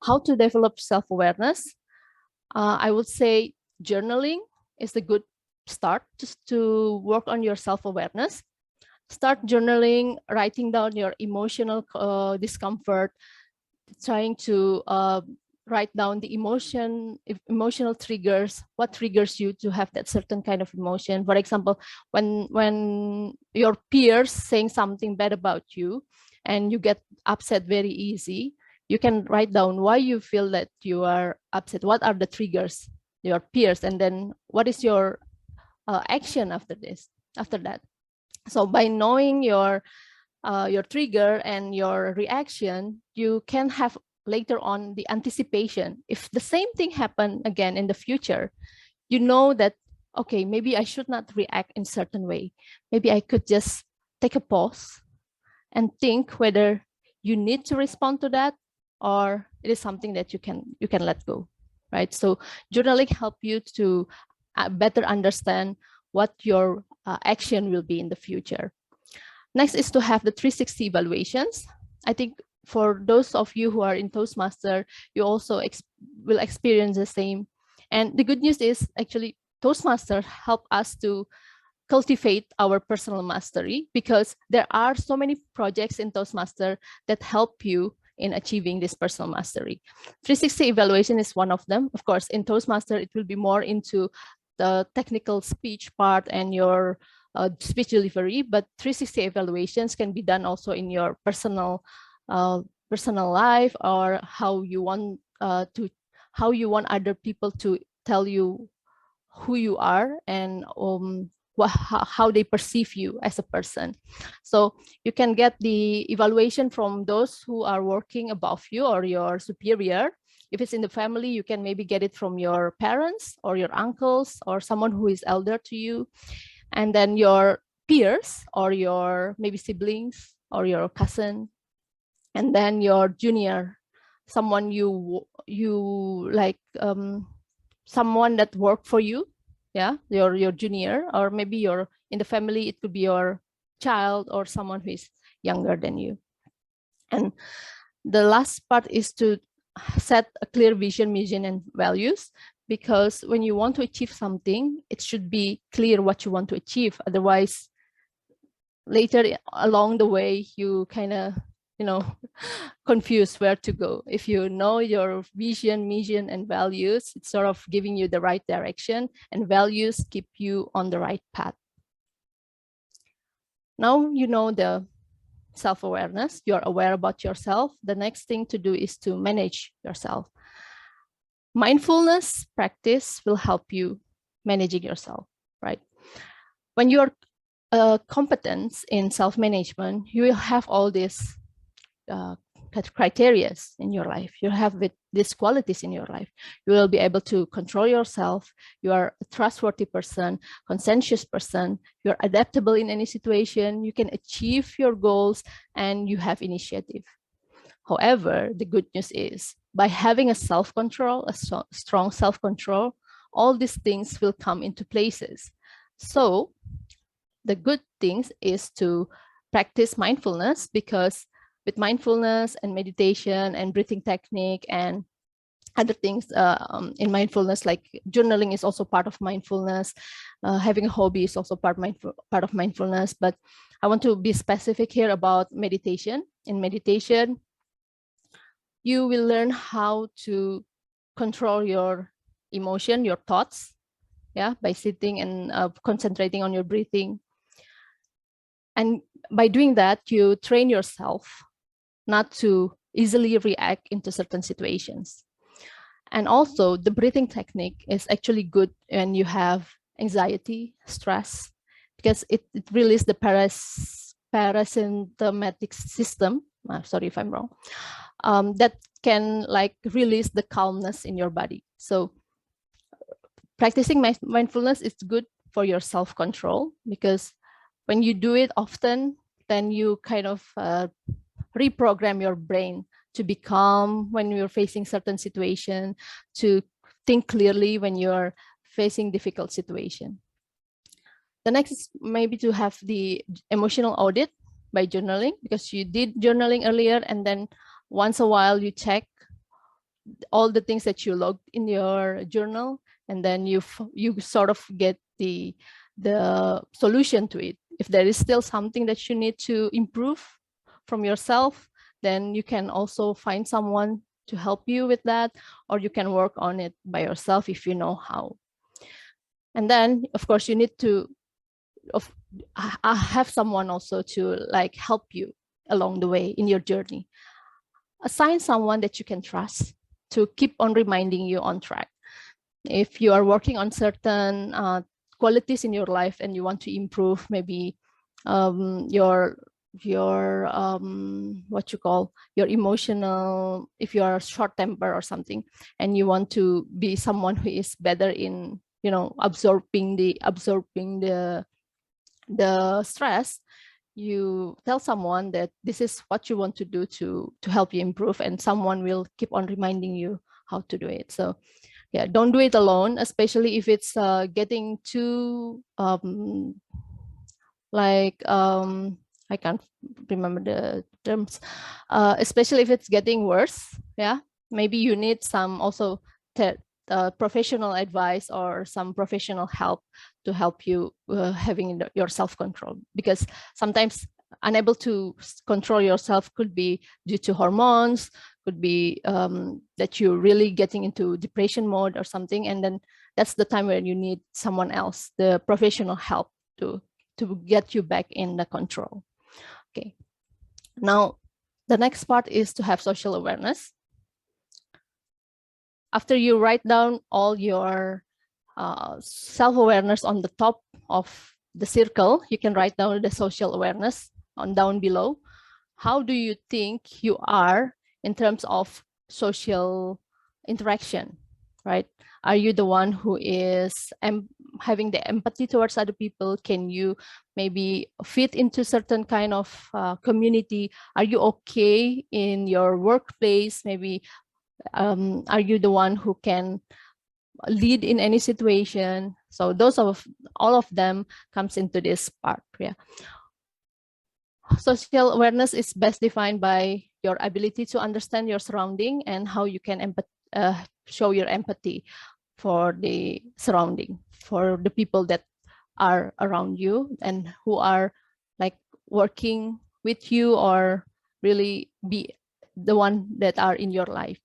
How to develop self-awareness? I would say journaling is a good start to work on your self-awareness. Start journaling, writing down your emotional discomfort, trying to write down the emotional triggers, what triggers you to have that certain kind of emotion. For example, when your peers saying something bad about you and you get upset very easy, you can write down why you feel that you are upset, what are the triggers, your peers, and then what is your action after that. So by knowing your trigger and your reaction, you can have later on the anticipation. If the same thing happen again in the future, you know that, okay, maybe I should not react in certain way. Maybe I could just take a pause and think whether you need to respond to that or it is something that you can let go, right? So journaling help you to better understand what your action will be in the future. Next is to have the 360 evaluations. I think for those of you who are in Toastmaster, you also will experience the same. And the good news is actually Toastmaster help us to cultivate our personal mastery, because there are so many projects in Toastmaster that help you in achieving this personal mastery. 360 evaluation is one of them. Of course, in Toastmaster, it will be more into the technical speech part and your speech delivery, but 360 evaluations can be done also in your personal life, or how you want other people to tell you who you are and how they perceive you as a person. So you can get the evaluation from those who are working above you or your superior. If it's in the family, you can maybe get it from your parents or your uncles or someone who is elder to you. And then your peers or your maybe siblings or your cousin. And then your junior, someone you like, someone that worked for you. Yeah, your junior, or maybe in the family, it could be your child or someone who is younger than you. And the last part is to set a clear vision, mission, and values, because when you want to achieve something, it should be clear what you want to achieve. Otherwise, later along the way, you kind of confused where to go. If you know your vision, mission, and values, it's sort of giving you the right direction, and values keep you on the right path. Now you know the self-awareness, you're aware about yourself. The next thing to do is to manage yourself. Mindfulness practice will help you managing yourself, right? When you're competent in self-management, you will have all these criteria in your life. You have these qualities in your life. You will be able to control yourself. You are a trustworthy person, conscientious person. You're adaptable in any situation. You can achieve your goals, and you have initiative. However, the good news is by having a self-control, a strong self-control, all these things will come into places. So the good things is to practice mindfulness, because with mindfulness and meditation and breathing technique and other things in mindfulness, like journaling is also part of mindfulness. Having a hobby is also part of mindfulness. But I want to be specific here about meditation. In meditation, you will learn how to control your emotion, your thoughts, by sitting and concentrating on your breathing. And by doing that, you train yourself not to easily react into certain situations. And also the breathing technique is actually good when you have anxiety, stress, because it releases the parasympathetic system. Sorry if I'm wrong. That can release the calmness in your body. So practicing mindfulness is good for your self-control, because when you do it often, then you kind of reprogram your brain to be calm when you're facing certain situation, to think clearly when you're facing difficult situation. The next is maybe to have the emotional audit by journaling, because you did journaling earlier, and then once a while you check all the things that you logged in your journal, and then you sort of get the solution to it. If there is still something that you need to improve from yourself, then you can also find someone to help you with that, or you can work on it by yourself if you know how. And then, of course, you need to have someone also to help you along the way in your journey. Assign someone that you can trust to keep on reminding you on track. If you are working on certain qualities in your life and you want to improve, maybe your emotional, if you are short temper or something, and you want to be someone who is better in absorbing the stress, you tell someone that this is what you want to do to help you improve, and someone will keep on reminding you how to do it. So yeah, don't do it alone, especially if it's getting too I can't remember the terms, especially if it's getting worse. Yeah, maybe you need some also professional advice or some professional help to help you having your self-control, because sometimes unable to control yourself could be due to hormones, could be that you're really getting into depression mode or something, and then that's the time when you need someone else, the professional help, to get you back in the control. Okay, now the next part is to have social awareness. After you write down all your self-awareness on the top of the circle, you can write down the social awareness on down below. How do you think you are in terms of social interaction, right? Are you the one who is having the empathy towards other people? Can you maybe fit into certain kind of community? Are you okay in your workplace? Maybe are you the one who can lead in any situation? So those all of them comes into this part. Yeah. Social awareness is best defined by your ability to understand your surrounding and how you can show your empathy for the surrounding, for the people that are around you and who are working with you or really be the one that are in your life.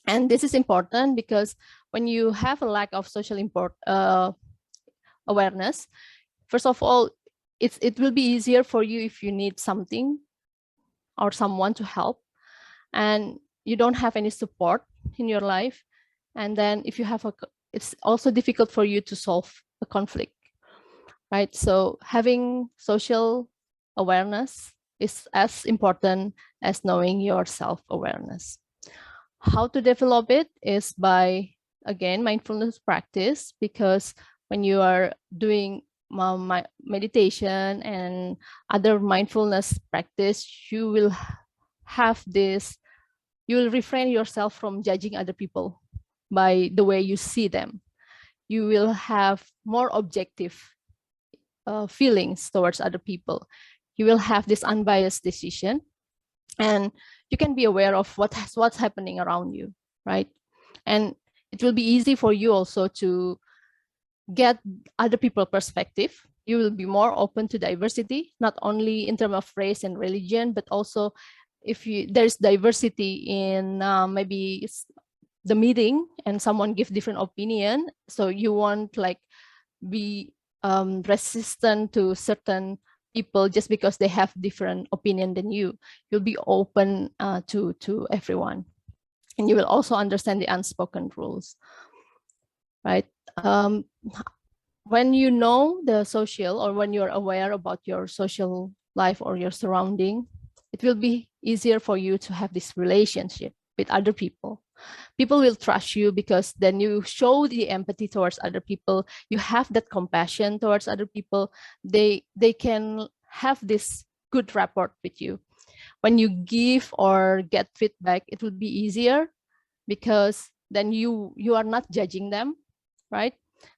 And this is important because when you have a lack of social awareness, first of all, it will be easier for you if you need something or someone to help, and you don't have any support in your life. And then if you have it's also difficult for you to solve a conflict, right? So having social awareness is as important as knowing your self-awareness. How to develop it is by, again, mindfulness practice, because when you are doing meditation and other mindfulness practice, you will have this, you will refrain yourself from judging other people by the way you see them. You will have more objective feelings towards other people. You will have this unbiased decision, and you can be aware of what's happening around you, right? And it will be easy for you also to get other people's perspective. You will be more open to diversity, not only in terms of race and religion, but also if there's diversity in maybe the meeting and someone gives different opinion, so you won't like be resistant to certain people just because they have different opinion than you. You'll be open to everyone, and you will also understand the unspoken rules, right? When you know the social, or when you're aware about your social life or your surrounding, it will be easier for you to have this relationship with other people. People will trust you because then you show the empathy towards other people. You have that compassion towards other people. They can have this good rapport with you. When you give or get feedback, it will be easier because then you are not judging them, right?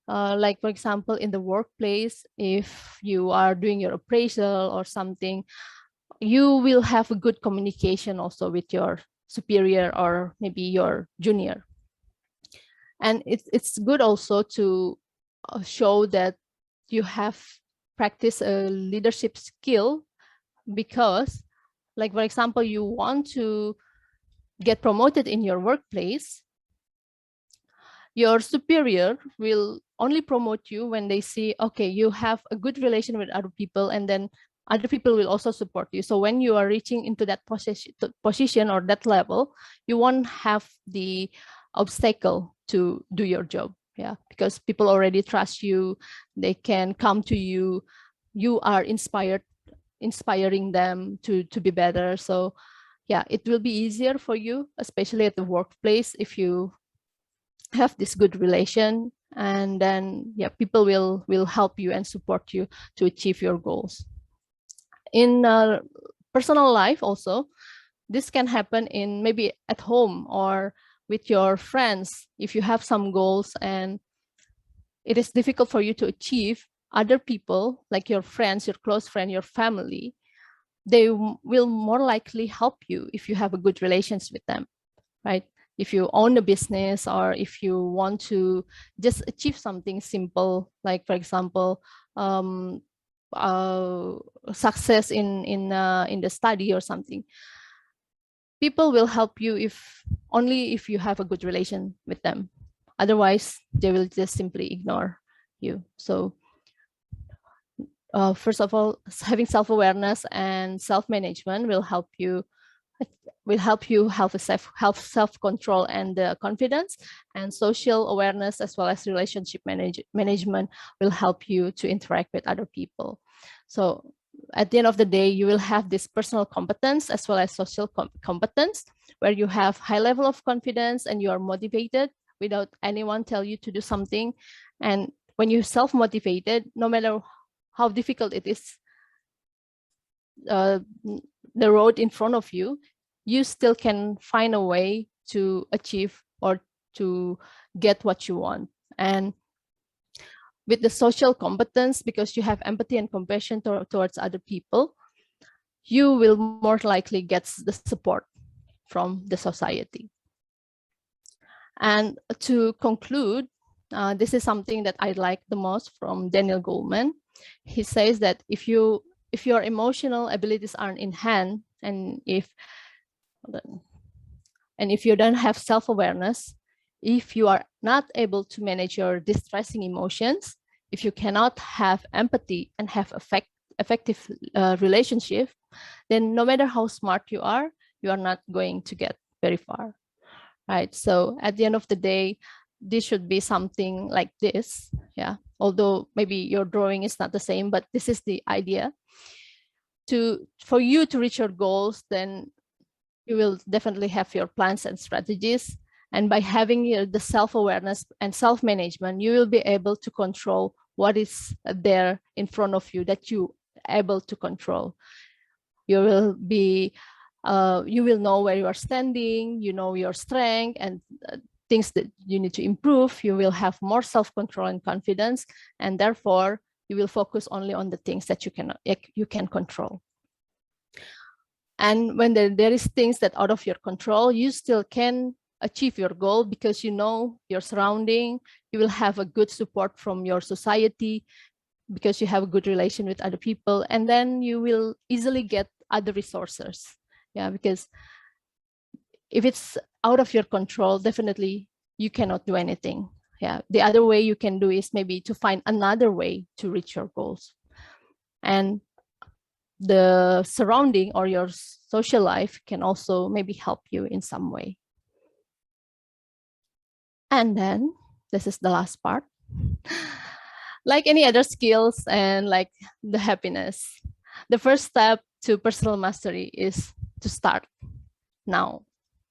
Like for example, in the workplace, if you are doing your appraisal or something, you will have a good communication also with your superior or maybe your junior. And it's good also to show that you have practiced a leadership skill, because like, for example, you want to get promoted in your workplace, your superior will only promote you when they see, okay, you have a good relation with other people, and then other people will also support you. So when you are reaching into that position or that level, you won't have the obstacle to do your job. Yeah, because people already trust you. They can come to you. You are inspiring them to be better. So yeah, it will be easier for you, especially at the workplace, if you have this good relation, and then yeah, people will help you and support you to achieve your goals. In personal life also, this can happen in maybe at home or with your friends. If you have some goals and it is difficult for you to achieve, other people like your friends, your close friend, your family, they will more likely help you if you have a good relations with them, right? If you own a business, or if you want to just achieve something simple, like for example, success in the study or something, people will help you only if you have a good relation with them. Otherwise, they will just simply ignore you. So first of all, having self-awareness and self-management will help you have self-control and confidence, and social awareness as well as relationship management will help you to interact with other people. So at the end of the day, you will have this personal competence as well as social competence, where you have high level of confidence and you are motivated without anyone tell you to do something. And when you're self-motivated, no matter how difficult it is, the road in front of you, you still can find a way to achieve or to get what you want. And with the social competence, because you have empathy and compassion towards other people, you will more likely get the support from the society. And to conclude, this is something that I like the most from Daniel Goleman. He says that if your emotional abilities aren't in hand, And if you don't have self-awareness, if you are not able to manage your distressing emotions, if you cannot have empathy and have effective relationship, then no matter how smart you are not going to get very far, right? So at the end of the day, this should be something like this, yeah. Although maybe your drawing is not the same, but this is the idea. For you to reach your goals, then you will definitely have your plans and strategies. And by having the self-awareness and self-management, you will be able to control what is there in front of you that you are able to control. You will be, you will know where you are standing, you know your strength and things that you need to improve. You will have more self-control and confidence, and therefore you will focus only on the things that you can control. And when there is things that out of your control, you still can achieve your goal because you know your surrounding. You will have a good support from your society because you have a good relation with other people, and then you will easily get other resources. Yeah, because if it's out of your control, definitely you cannot do anything. Yeah, the other way you can do is maybe to find another way to reach your goals. And the surrounding or your social life can also maybe help you in some way. And then this is the last part. Like any other skills and like the happiness, the first step to personal mastery is to start now,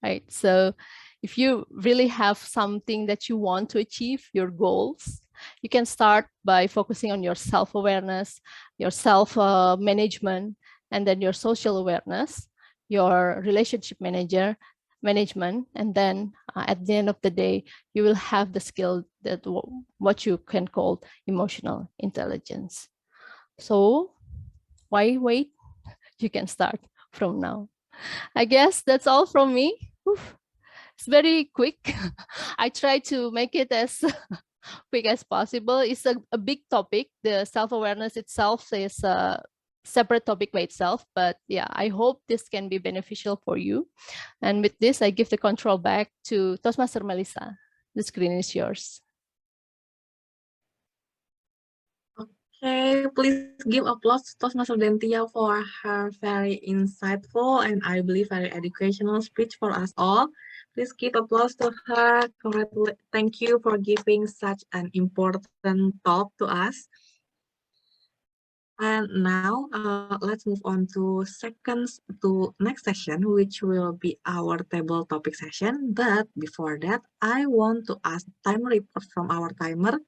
right? So if you really have something that you want to achieve, your goals, you can start by focusing on your self-awareness, your self-management, and then your social awareness, your relationship management, and then at the end of the day, you will have the skill that what you can call emotional intelligence. So why wait? You can start from now. I guess that's all from me. Oof. It's very quick. I try to make it as quick as possible. It's a big topic. The self-awareness itself is a separate topic by itself, but yeah, I hope this can be beneficial for you. And with this, I give the control back to Toastmaster Melisa. The screen is yours. Okay, please give applause to Toastmaster Dentia for her very insightful and I believe very educational speech for us all. Please give applause to her. Thank you for giving such an important talk to us. And now let's move on to next session, which will be our table topic session. But before that, I want to ask time report from our timer,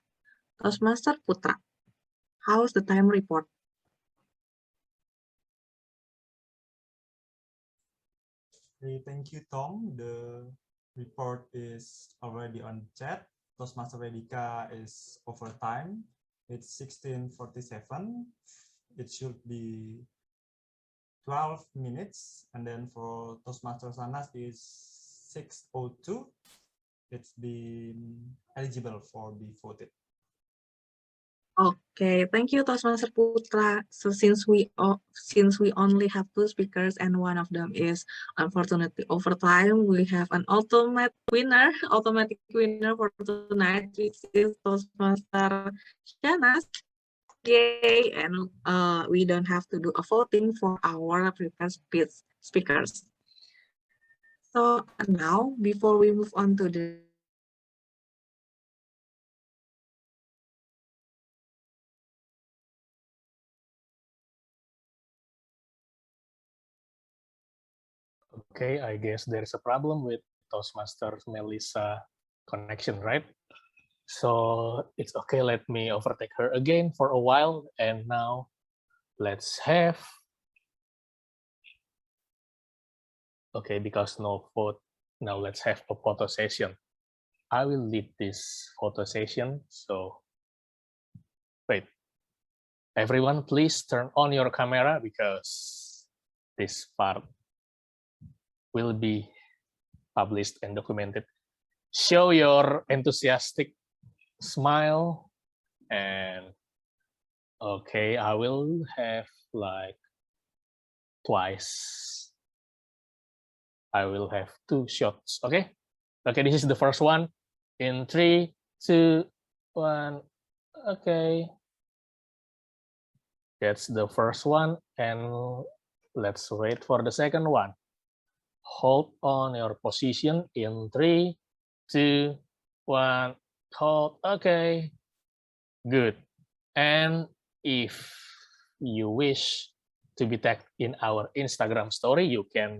Toastmaster Putra. How's the time report? Okay, thank you, Tom. The report is already on chat. Toastmaster Redika is over time. It's 16:47. It should be 12 minutes. And then for Toastmaster Shahnaz is 6:02. It's been eligible for be voted. Okay, thank you, Toastmaster Putra. So since we only have 2 speakers and one of them is unfortunately over time, we have an automatic winner for tonight, which is Toastmaster Shahnaz. Yay! And we don't have to do a voting for our prepared speakers. So now, before we move on to the Okay, I guess there's a problem with Toastmaster Melisa connection, right? So it's okay, let me overtake her again for a while. And now let's have, okay, because no vote, now let's have a photo session. I will lead this photo session, so wait. Everyone, please turn on your camera because this part will be published and documented. Show your enthusiastic smile, and okay, I will have like twice I will have 2 shots. Okay. Okay, this is the first one. In 3, 2, 1. Okay. That's the first one. And let's wait for the second one. Hold on your position in 3, 2, 1. Hold. Okay. Good. And if you wish to be tagged in our Instagram story, you can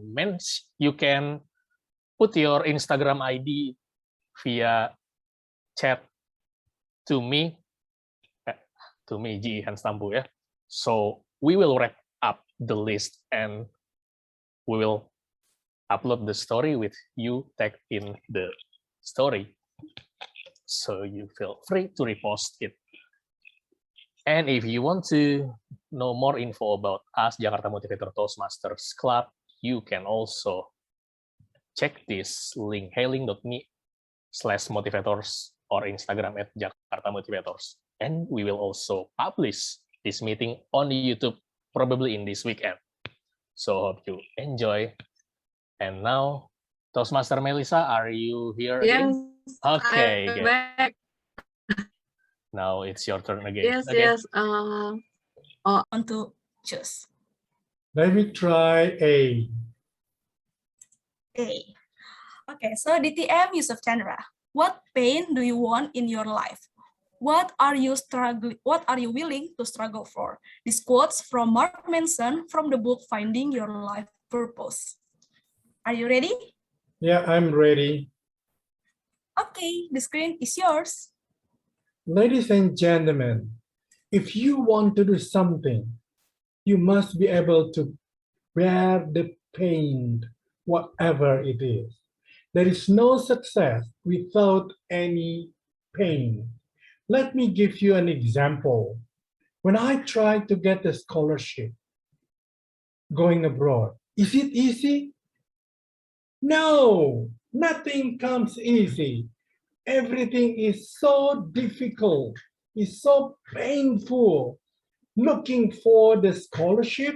put your Instagram ID via chat to me, Ji Hanstambu, ya. So we will wrap up the list and we will upload the story with you tagged in the story. So you feel free to repost it. And if you want to know more info about us, Jakarta Motivator Toastmasters Club, you can also check this link, heylink.me/motivators or Instagram @JakartaMotivators. And we will also publish this meeting on YouTube, probably in this weekend. So hope you enjoy. And now, Toastmaster Melisa, are you here again? Okay, I'm good. back. Now it's your turn again. Yes, okay. yes. Want to choose Let me try A. A. Okay, so DTM Yusuf Chandra, what pain do you want in your life? What are you willing to struggle for? This quote's from Mark Manson from the book Finding Your Life Purpose. Are you ready? Yeah, I'm ready. Okay, the screen is yours. Ladies and gentlemen, if you want to do something, you must be able to bear the pain, whatever it is. There is no success without any pain. Let me give you an example. When I tried to get a scholarship going abroad, is it easy? No, nothing comes easy. Everything is so difficult, is so painful. Looking for the scholarship,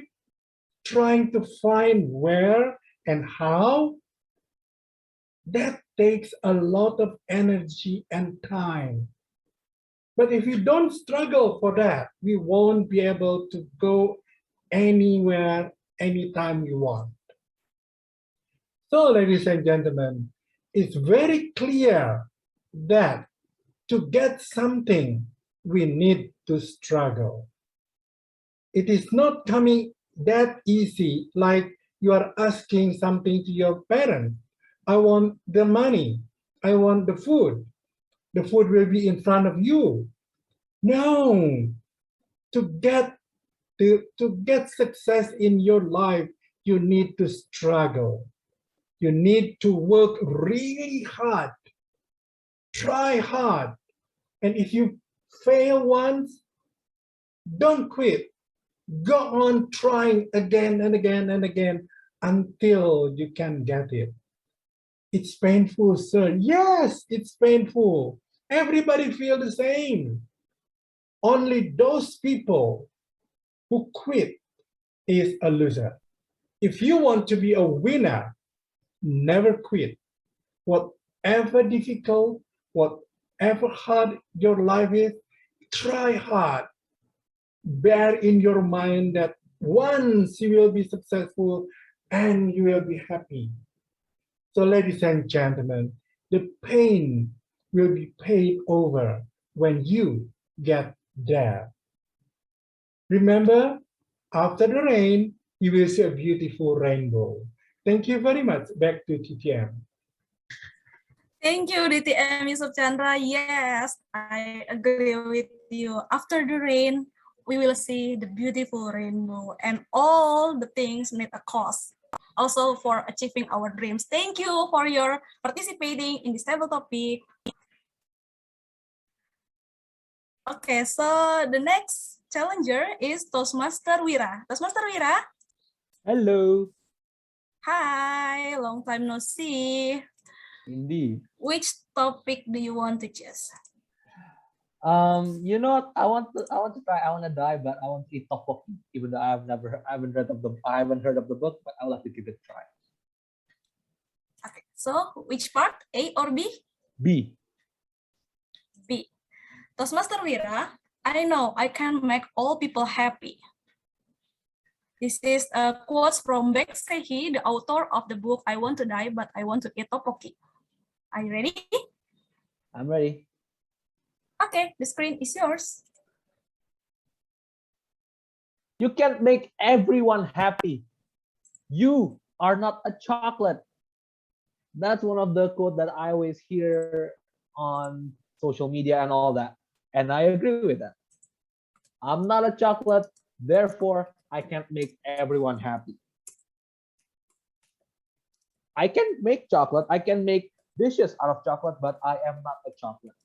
trying to find where and how, that takes a lot of energy and time. But if you don't struggle for that, we won't be able to go anywhere, anytime you want. So, ladies and gentlemen, it's very clear that to get something, we need to struggle. It is not coming that easy, like you are asking something to your parents. I want the money. I want the food. The food will be in front of you. No. To get success in your life, you need to struggle. You need to work really hard. Try hard. And if you fail once, don't quit. Go on trying again and again and again until you can get it. It's painful, sir. Yes, it's painful. Everybody feels the same. Only those people who quit is a loser. If you want to be a winner, never quit. Whatever difficult, whatever hard your life is, try hard. Bear in your mind that once you will be successful and you will be happy. So, ladies and gentlemen, the pain will be paid over when you get there. Remember, after the rain, you will see a beautiful rainbow. Thank you very much. Back to DTM. Thank you, DTM Yusuf Chandra. Yes, I agree with you. After the rain, we will see the beautiful rainbow, and all the things need a cost. Also for achieving our dreams. Thank you for your participating in this table topic. Okay, so the next challenger is Toastmaster Wira. Toastmaster Wira. Hello. Hi, long time no see. Indeed. Which topic do you want to choose? You know what? I want to try. I want to die, but I want to eat tteokbokki. Even though I haven't heard of the book, but I would like to give it a try. So which part, A or B? B. B. Toastmaster Wira, I know I can make all people happy. This is a quote from Beksehi, the author of the book I Want to Die, But I Want to Eat Tteokbokki. Are you ready? I'm ready. Okay, the screen is yours. You can't make everyone happy. You are not a chocolate. That's one of the quotes that I always hear on social media and all that. And I agree with that. I'm not a chocolate, therefore I can't make everyone happy. I can make chocolate, I can make dishes out of chocolate, but I am not a chocolate.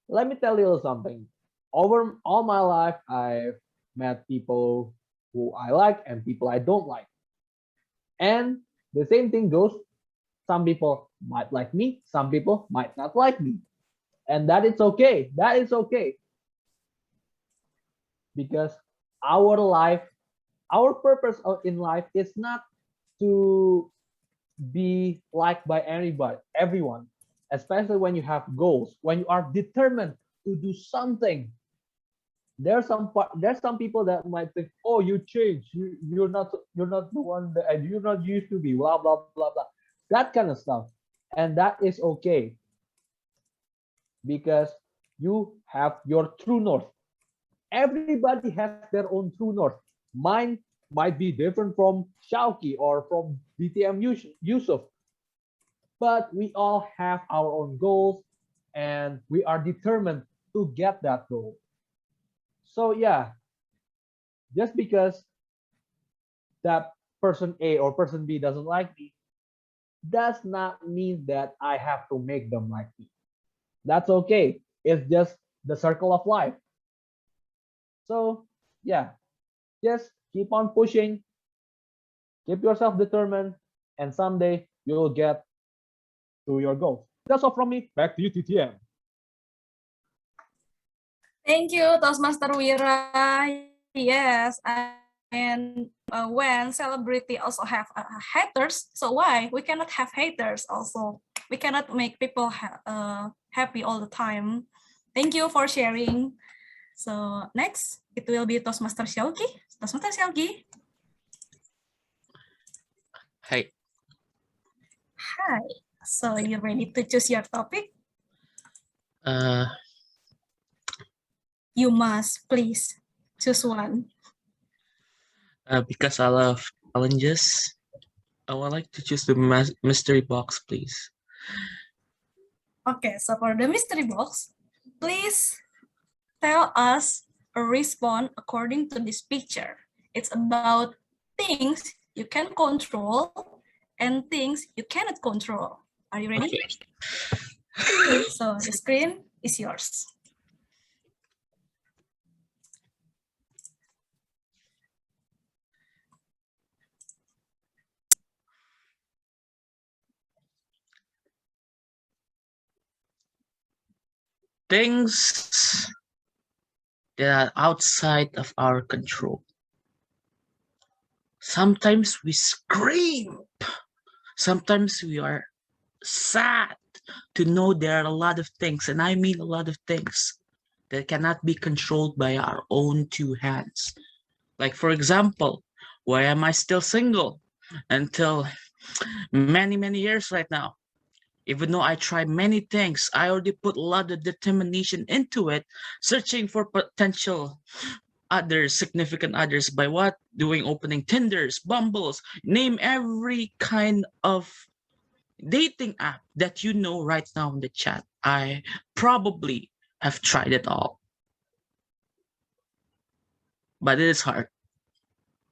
Let me tell you something. Over all my life, I've met people who I like and people I don't like. And the same thing goes, some people might like me, some people might not like me. And that is okay. That is okay. Because our life, our purpose in life is not to be liked by anybody, everyone, especially when you have goals, when you are determined to do something. There's some people that might think, oh, you changed, you're not the one that you're not used to be, blah blah blah blah, that kind of stuff. And that is okay, because you have your true north. Everybody has their own true north. Mine might be different from Syauqi or from DTM Yusuf, but we all have our own goals and we are determined to get that goal. So yeah, just because that person A or person B doesn't like me does not mean that I have to make them like me. That's okay. It's just the circle of life. So yeah, just keep on pushing, keep yourself determined, and someday you will get to your goals. That's all from me. Back to you, TTM. Thank you, Toastmaster Wira. Yes, and when celebrity also have haters, so why we cannot have haters also? We cannot make people happy all the time. Thank you for sharing. So next, it will be Toastmaster Syauqi. Toastmaster Syauqi. Hi. Hi. So you ready to choose your topic? You must please choose one. Because I love challenges, I would like to choose the mystery box, please. Okay, so for the mystery box, please tell us a response according to this picture. It's about things you can control and things you cannot control. Are you ready? Okay. So the screen is yours. Things that are outside of our control. Sometimes we scream. Sometimes we are sad to know there are a lot of things, and I mean a lot of things, that cannot be controlled by our own two hands. Like, for example, why am I still single until many years right now? Even though I tried many things, I already put a lot of determination into it, searching for potential others, significant others, by what? Doing opening Tinders, Bumbles, name every kind of dating app that you know right now in the chat. I probably have tried it all. But it is hard.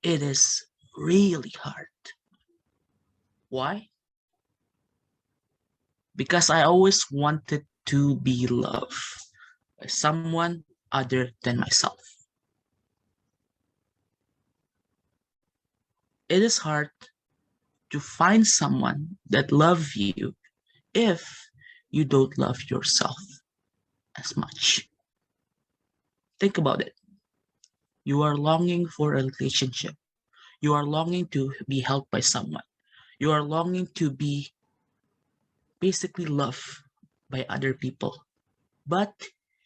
It is really hard. Why? Because I always wanted to be loved by someone other than myself. It is hard to find someone that loves you if you don't love yourself as much. Think about it. You are longing for a relationship. You are longing to be helped by someone. You are longing to be basically loved by other people. But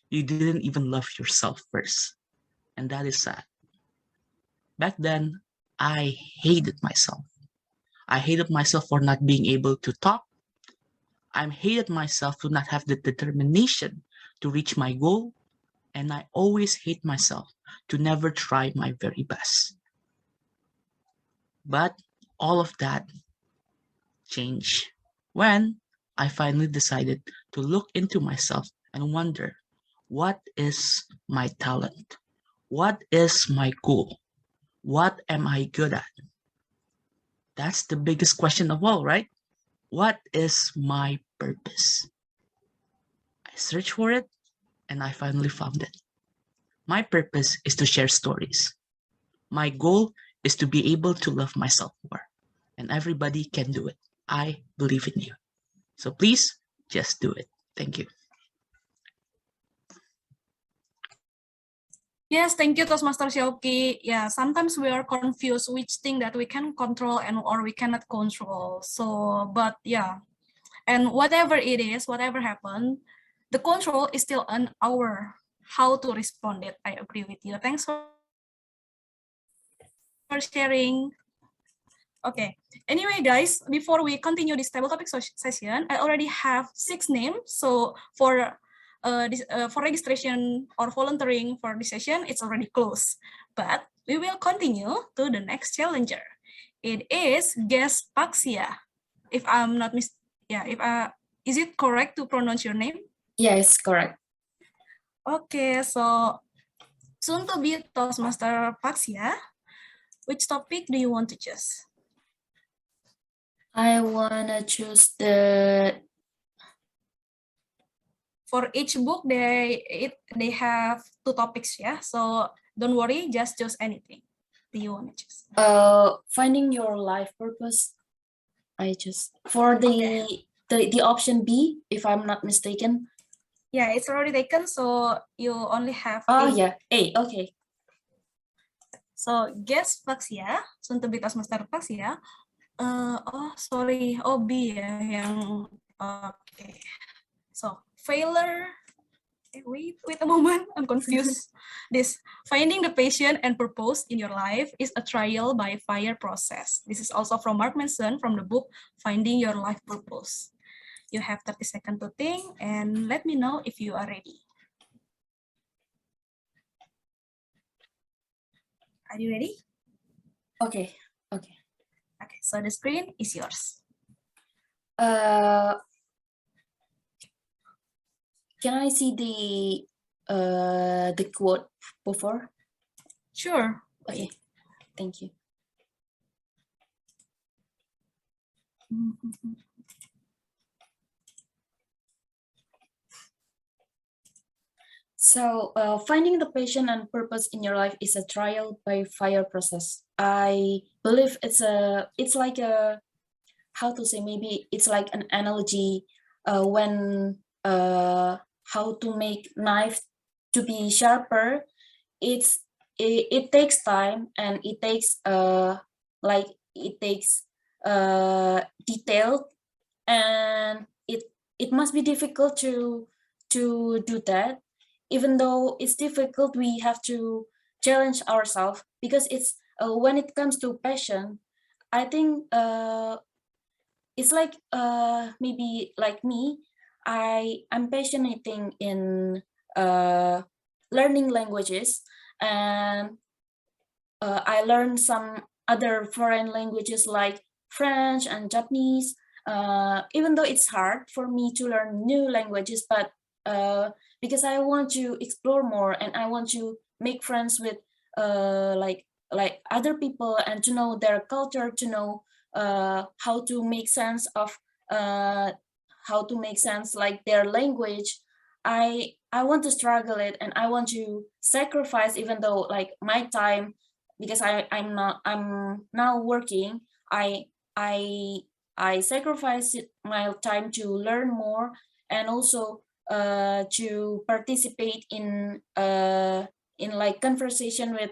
you didn't even love yourself first. And that is sad. Back then, I hated myself. I hated myself for not being able to talk. I hated myself to not have the determination to reach my goal. And I always hate myself to never try my very best. But all of that changed when I finally decided to look into myself and wonder, what is my talent? What is my goal? What am I good at? That's the biggest question of all, right? What is my purpose? I searched for it and I finally found it. My purpose is to share stories. My goal is to be able to love myself more. And everybody can do it. I believe in you. So please just do it. Thank you. Yes, thank you, Toastmaster Syauqi. Yeah, sometimes we are confused which thing that we can control and or we cannot control. So, but yeah, and whatever it is, whatever happened, the control is still on our how to respond it. I agree with you. Thanks for sharing. Okay. Anyway, guys, before we continue this table topic session, I already have 6 names. So for registration or volunteering for this session, it's already closed. But we will continue to the next challenger. It is guest Paxia. If I'm not is it correct to pronounce your name? Yes, correct. Okay, so soon to be Toastmaster Paxia, which topic do you want to choose? I wanna choose the. For each book, they have 2 topics, yeah. So don't worry, just choose anything. Do you want to choose? Finding your life purpose. I just for the option B, if I'm not mistaken. Yeah, it's already taken, so you only have. Oh A. yeah, A. Okay. So guess Paxia, soon to be Toastmaster Paxia. Oh sorry, oh B ya yang. Okay. So failure. Wait a moment, I'm confused. This finding the passion and purpose in your life is a trial by fire process. This is also from Mark Manson from the book Finding Your Life Purpose. You have 30 seconds to think and let me know if you are ready. Are you ready? Okay. Okay. Okay, so the screen is yours. Can I see the quote before? Sure. Okay. Thank you. So finding the passion and purpose in your life is a trial by fire process. I believe it's like a, how to say, maybe it's like an analogy when how to make knife to be sharper. It takes time and it takes detail, and it must be difficult to do that. Even though it's difficult, we have to challenge ourselves, because it's when it comes to passion, I think it's like maybe like me, I'm passionate in learning languages, and I learned some other foreign languages like French and Japanese, even though it's hard for me to learn new languages, but because I want to explore more and I want to make friends with like other people and to know their culture, to know how to make sense of like their language. I want to struggle it, and I want to sacrifice, even though like my time, because I'm now working, I sacrifice my time to learn more, and also to participate in like conversation with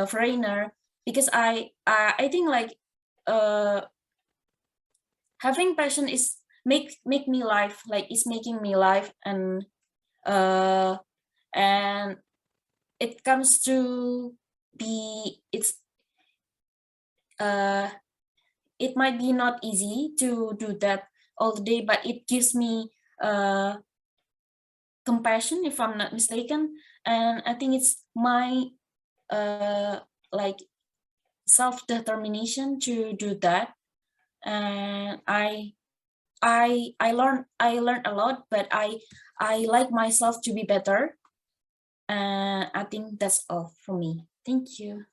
foreigner. because I think like having passion is make me live, like it's making me live, and it comes to be it might be not easy to do that all the day, but it gives me compassion, if I'm not mistaken, and I think it's my like self-determination to do that. And I learned a lot, but I like myself to be better, and I think that's all for me. Thank you.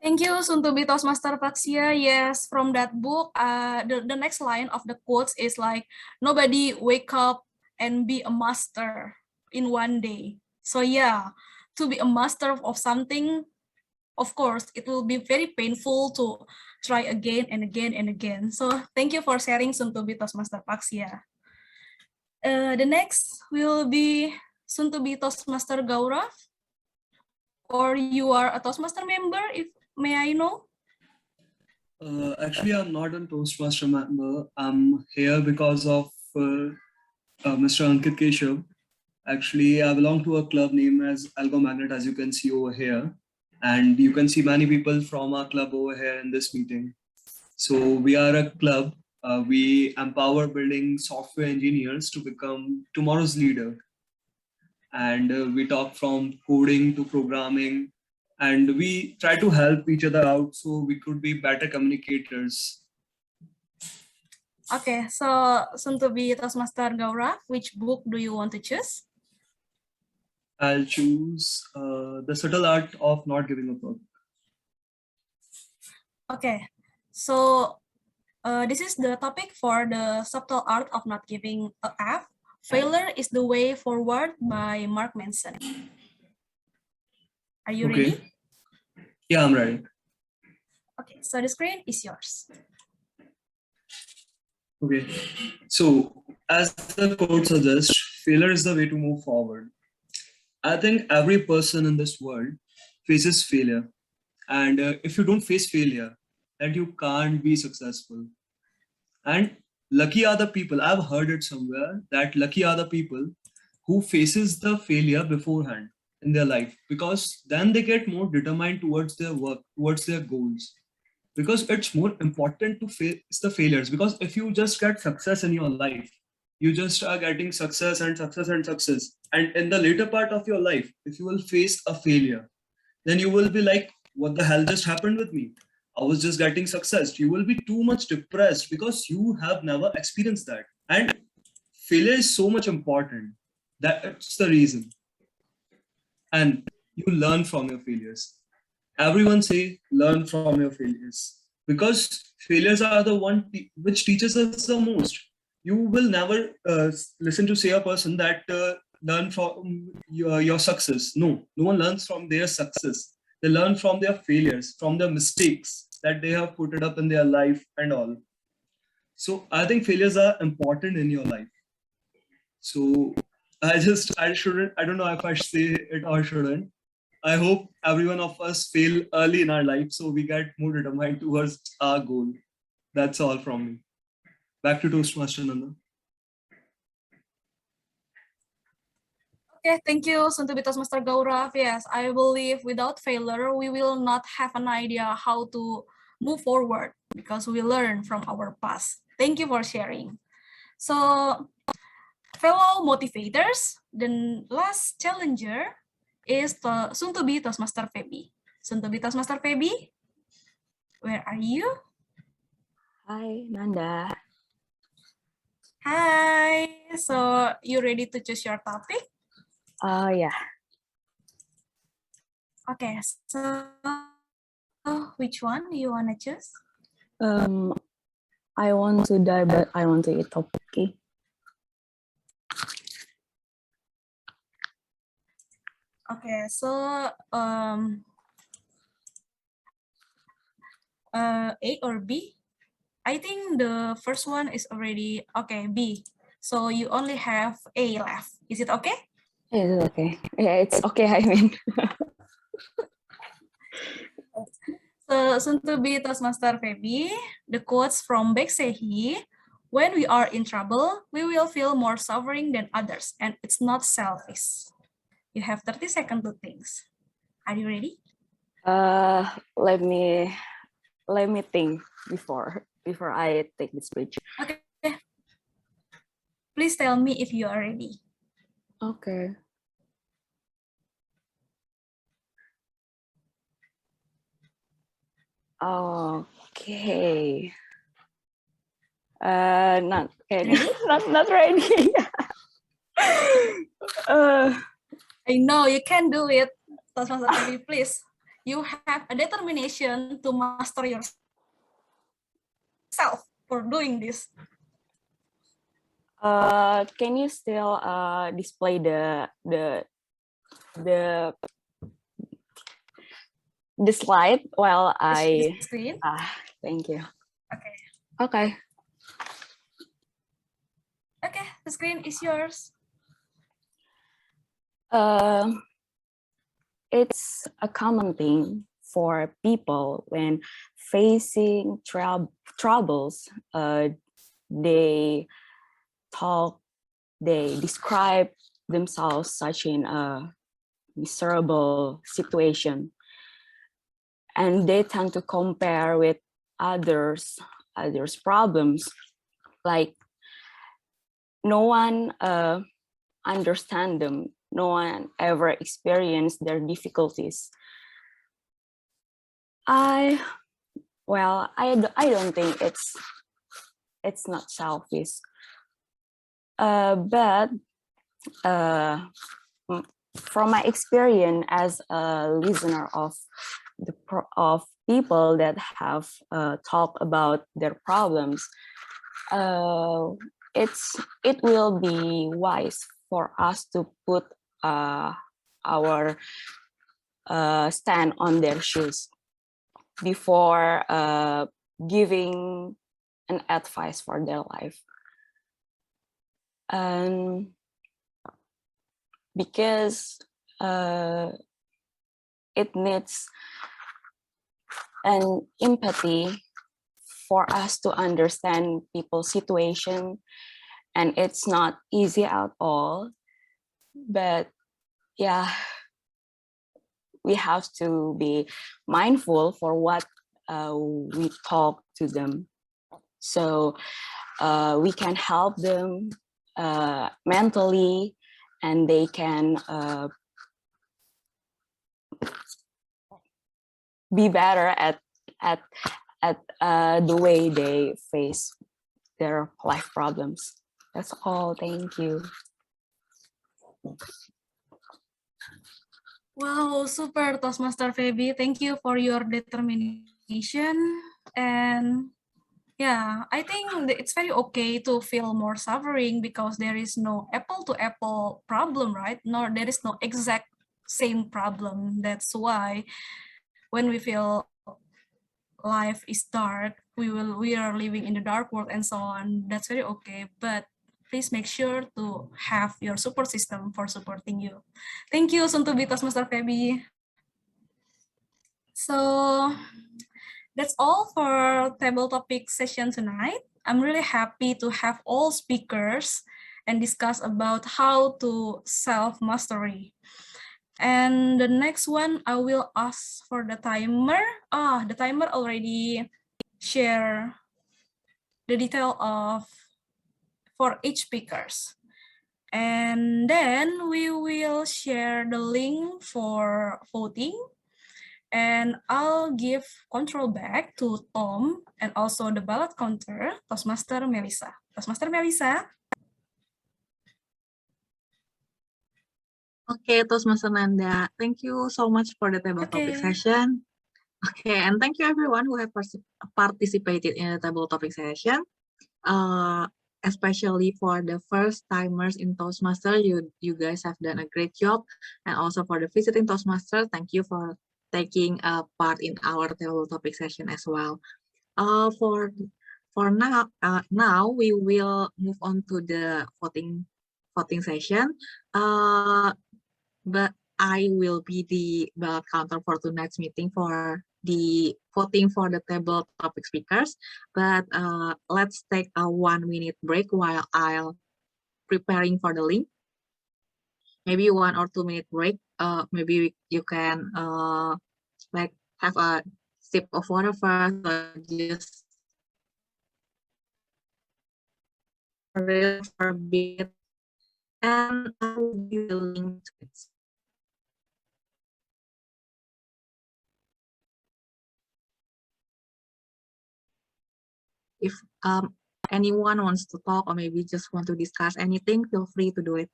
Thank you, soon to be Toastmaster Paxia. Yes, from that book, the next line of the quotes is like, nobody wake up and be a master in one day. So yeah, to be a master of something, of course, it will be very painful to try again and again and again. So thank you for sharing, soon to be Toastmaster Paxia. The next will be soon to be Toastmaster Gaurav, or you are a Toastmaster member, if may I know? Actually, I'm not a Toastmaster member. I'm here because of Mr. Ankit Keshav. Actually, I belong to a club named as Algo Magnet, as you can see over here. And you can see many people from our club over here in this meeting. So we are a club. We empower building software engineers to become tomorrow's leader. And we talk from coding to programming, and we try to help each other out so we could be better communicators. Okay, so soon to be Toastmaster Gaurav, which book do you want to choose? I'll choose The Subtle Art of Not Giving a Fuck. Okay, so this is the topic for the subtle art of not giving a F. Failure is the way forward by Mark Manson. Are you ready? Yeah, I'm ready. Okay, so the screen is yours. Okay, so as the quote suggests, failure is the way to move forward. I think every person in this world faces failure. And if you don't face failure, then you can't be successful. And lucky are the people, I've heard it somewhere, that lucky are the people who faces the failure beforehand in their life, because then they get more determined towards their work, towards their goals. Because it's more important to face the failures, because if you just get success in your life, you just are getting success and success and success. And in the later part of your life, if you will face a failure, then you will be like, what the hell just happened with me? I was just getting success. You will be too much depressed because you have never experienced that. And failure is so much important. That's the reason. And you learn from your failures. Everyone say, learn from your failures. Because failures are the one which teaches us the most. You will never listen to say a person that learn from your success. No, no one learns from their success. They learn from their failures, from their mistakes that they have put it up in their life and all. So I think failures are important in your life. So I don't know if I should say it or shouldn't. I hope every one of us fail early in our life so we get more determined towards our goal. That's all from me. Back to Toastmaster Nanda. Okay, thank you, soon to be Toastmaster Gaurav. Yes, I believe without failure, we will not have an idea how to move forward because we learn from our past. Thank you for sharing. So, fellow motivators, the last challenger is soon to be Toastmaster Feby. Soon to be Toastmaster Feby, where are you? Hi, Nanda. Hi. So, you ready to choose your topic? Yeah. Okay, so which one you want to choose? I want to die, but I want to eat tteokbokki. Okay, so A or B? I think the first one is already okay, B. So you only have A left. Is it okay? Yeah, it's okay. Yeah, it's okay, I mean. So, soon to be Toastmaster Feby, the quotes from Beksehi, when we are in trouble, we will feel more suffering than others, and it's not selfish. You have 30 seconds to think. Are you ready? Let me think before I take the speech. Okay. Please tell me if you are ready. Okay. Okay. Not okay. not ready. I know you can do it, Toastmaster Feby, please. You have a determination to master yourself for doing this. Can you still display the slide while I screen? Thank you. Okay. Okay. Okay, the screen is yours. It's a common thing for people when facing troubles. They describe themselves such in a miserable situation, and they tend to compare with others' problems, like no one understand them, no one ever experienced their difficulties. I don't think it's not selfish, but from my experience as a listener of people that have talked about their problems, it will be wise for us to put our stand on their shoes before giving an advice for their life. And because it needs an empathy for us to understand people's situation, and it's not easy at all, but yeah, we have to be mindful for what we talk to them, so we can help them mentally, and they can be better at the way they face their life problems. That's all. Thank you. Wow, super Toastmaster Feby. Thank you for your determination. And yeah, I think it's very okay to feel more suffering because there is no apple-to-apple problem, right? Nor there is no exact same problem. That's why when we feel life is dark, we are living in the dark world and so on. That's very okay. But please make sure to have your support system for supporting you. Thank you, soon to be Toastmaster Feby. So that's all for table topic session tonight. I'm really happy to have all speakers and discuss about how to self-mastery. And the next one, I will ask for the timer. The timer already share the detail of for each speakers. And then we will share the link for voting. And I'll give control back to Tom and also the ballot counter, Toastmaster Melisa. Toastmaster Melisa. Okay, Toastmaster Nanda, thank you so much for the table topic session. Okay, and thank you everyone who have participated in the table topic session. Especially for the first timers in Toastmaster, you guys have done a great job. And also for the visiting Toastmaster, thank you for taking a part in our table topic session as well. For now we will move on to the voting session. But I will be the ballot counter for tonight's meeting for the voting for the table topic speakers, but let's take a 1 minute break while I'll preparing for the link. Maybe 1 or 2 minute break. Maybe you can like have a sip of water first, or just for a bit, and I will give the link to it. If anyone wants to talk or maybe just want to discuss anything, feel free to do it.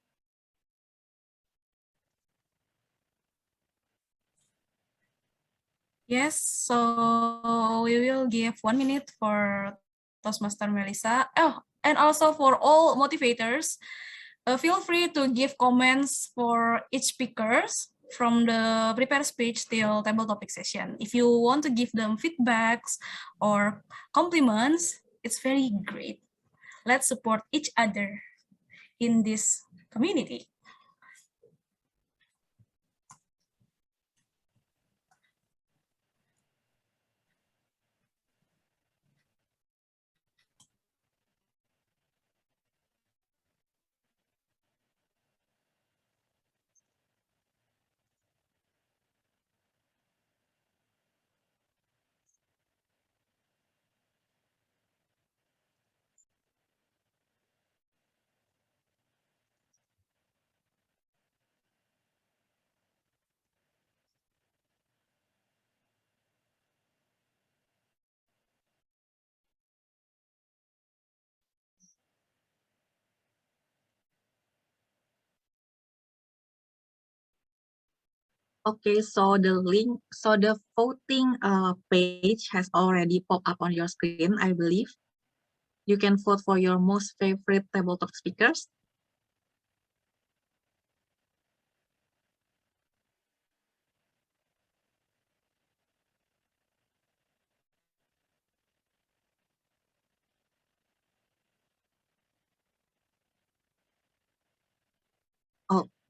Yes, so we will give 1 minute for Toastmaster Melisa. Oh, and also for all motivators, feel free to give comments for each speakers from the prepare speech till table topic session. If you want to give them feedbacks or compliments, it's very great. Let's support each other in this community. Okay, so the link, so the voting page has already popped up on your screen, I believe. You can vote for your most favorite tabletop speakers.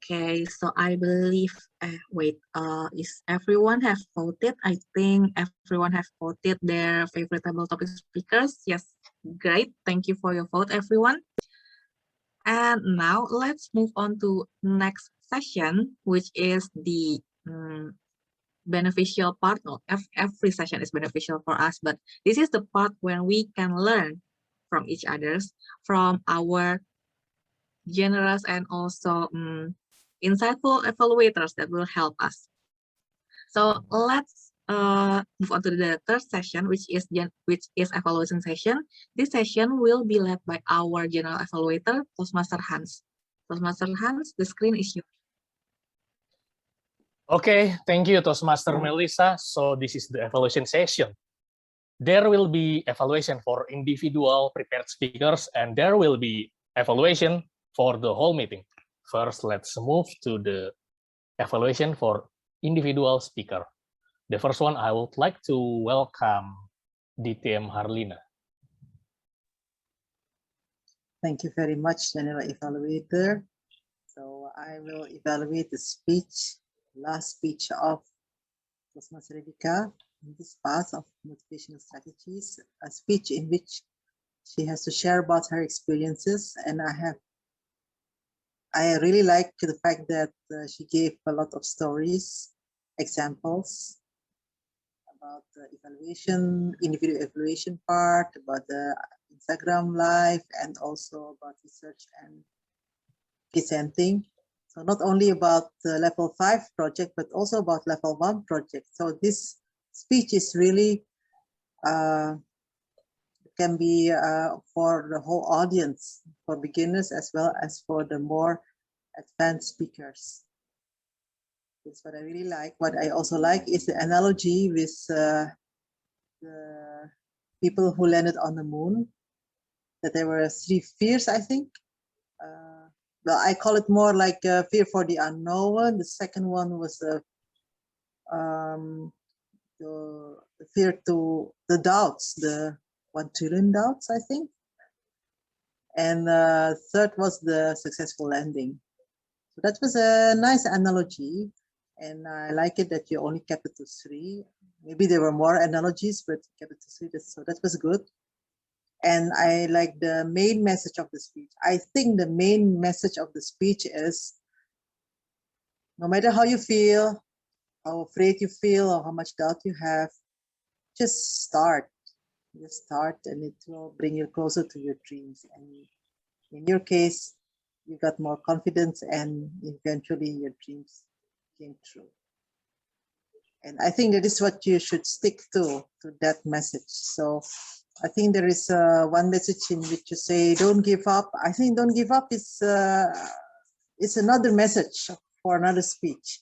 Okay, so I believe, wait, is everyone have voted? I think everyone have voted their favorite table topic speakers. Yes, great. Thank you for your vote, everyone. And now let's move on to next session, which is the beneficial part. Of every session is beneficial for us, but this is the part when we can learn from each other's, from our generous and also insightful evaluators that will help us. So let's move on to the third session, which is evaluation session. This session will be led by our general evaluator, Toastmaster Hans. Toastmaster Hans, the screen is yours. Okay, thank you, Toastmaster Melisa. So this is the evaluation session. There will be evaluation for individual prepared speakers, and there will be evaluation for the whole meeting. First, let's move to the evaluation for individual speaker. The first one, I would like to welcome DTM Harlina. Thank you very much, General Evaluator. So I will evaluate the speech, last speech of Toastmaster Redika in this part of motivational strategies, a speech in which she has to share about her experiences, and I really like the fact that she gave a lot of stories, examples about the evaluation, individual evaluation part, about the Instagram live, and also about research and presenting. So not only about the level 5 project, but also about level 1 project. So this speech is really can be for the whole audience, for beginners as well as for the more advanced speakers. That's what I really like. What I also like is the analogy with the people who landed on the moon, that there were 3 fears, I think. Well, I call it more like a fear for the unknown. The second one was the fear to the doubts, the 1 trillion doubts, I think. And third was the successful landing. So that was a nice analogy, and I like it that you only kept it to 3. Maybe there were more analogies, but kept it to sweet, so that was good. And I like the main message of the speech. I think the main message of the speech is, no matter how you feel, how afraid you feel, or how much doubt you have, just start. Just start, and it will bring you closer to your dreams. And in your case, you got more confidence, and eventually your dreams came true. And I think that is what you should stick to that message. So I think there is one message in which you say, don't give up. I think don't give up is another message for another speech.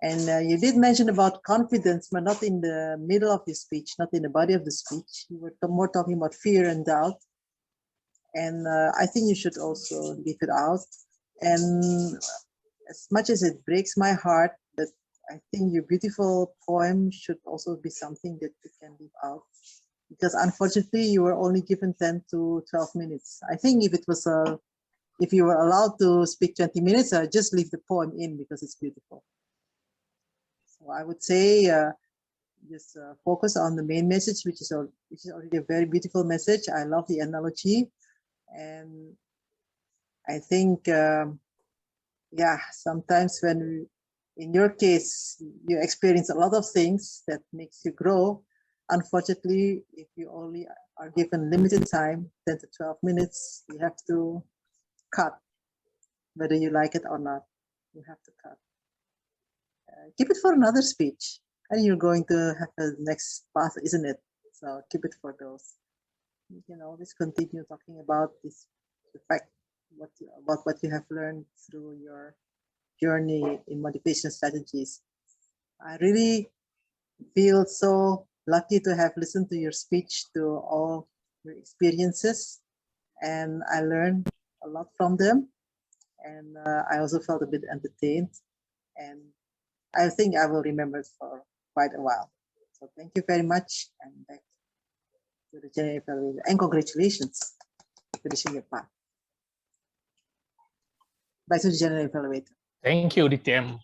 And you did mention about confidence, but not in the middle of your speech, not in the body of the speech. You were more talking about fear and doubt. And I think you should also leave it out. And as much as it breaks my heart, that I think your beautiful poem should also be something that you can leave out. Because unfortunately, you were only given 10 to 12 minutes. I think if it was if you were allowed to speak 20 minutes, just leave the poem in because it's beautiful. So I would say just focus on the main message, which is already a very beautiful message. I love the analogy. And I think, yeah, sometimes when, in your case, you experience a lot of things that makes you grow. Unfortunately, if you only are given limited time, 10 to 12 minutes, you have to cut. Whether you like it or not, you have to cut. Keep it for another speech. And you're going to have the next path, isn't it? So keep it for those. You can always continue talking about this, the fact, about what you have learned through your journey in motivation strategies. I really feel so lucky to have listened to your speech, to all your experiences, and I learned a lot from them. And I also felt a bit entertained, and I think I will remember it for quite a while. So thank you very much, and back to the general evaluator. And congratulations for finishing your part. Back to the general evaluator. Thank you, DTM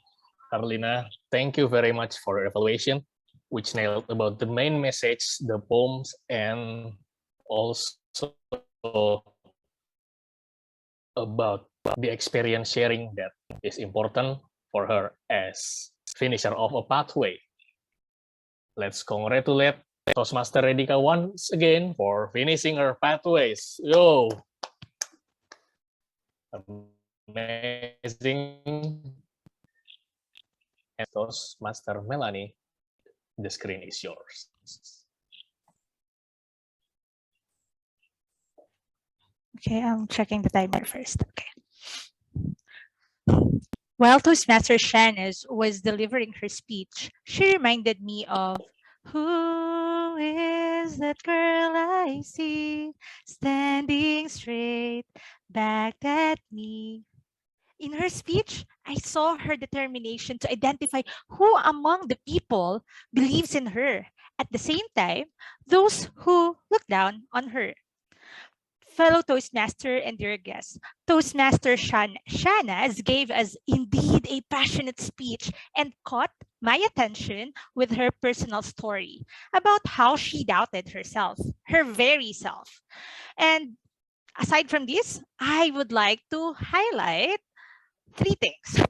Harlina. Thank you very much for your evaluation, which nailed about the main message, the poems, and also about the experience sharing that is important for her as finisher of a pathway. Let's congratulate Toastmaster Redika once again for finishing her pathways. Yo! Amazing. And Toastmaster Melanie, the screen is yours. Okay, I'm checking the timer first. Okay. While Toastmaster Shahnaz was delivering her speech, she reminded me of who is that girl I see standing straight back at me. In her speech, I saw her determination to identify who among the people believes in her. At the same time, those who look down on her. Fellow Toastmaster and dear guests, Toastmaster Shahnaz gave us indeed a passionate speech and caught my attention with her personal story about how she doubted herself, her very self. And aside from this, I would like to highlight 3 things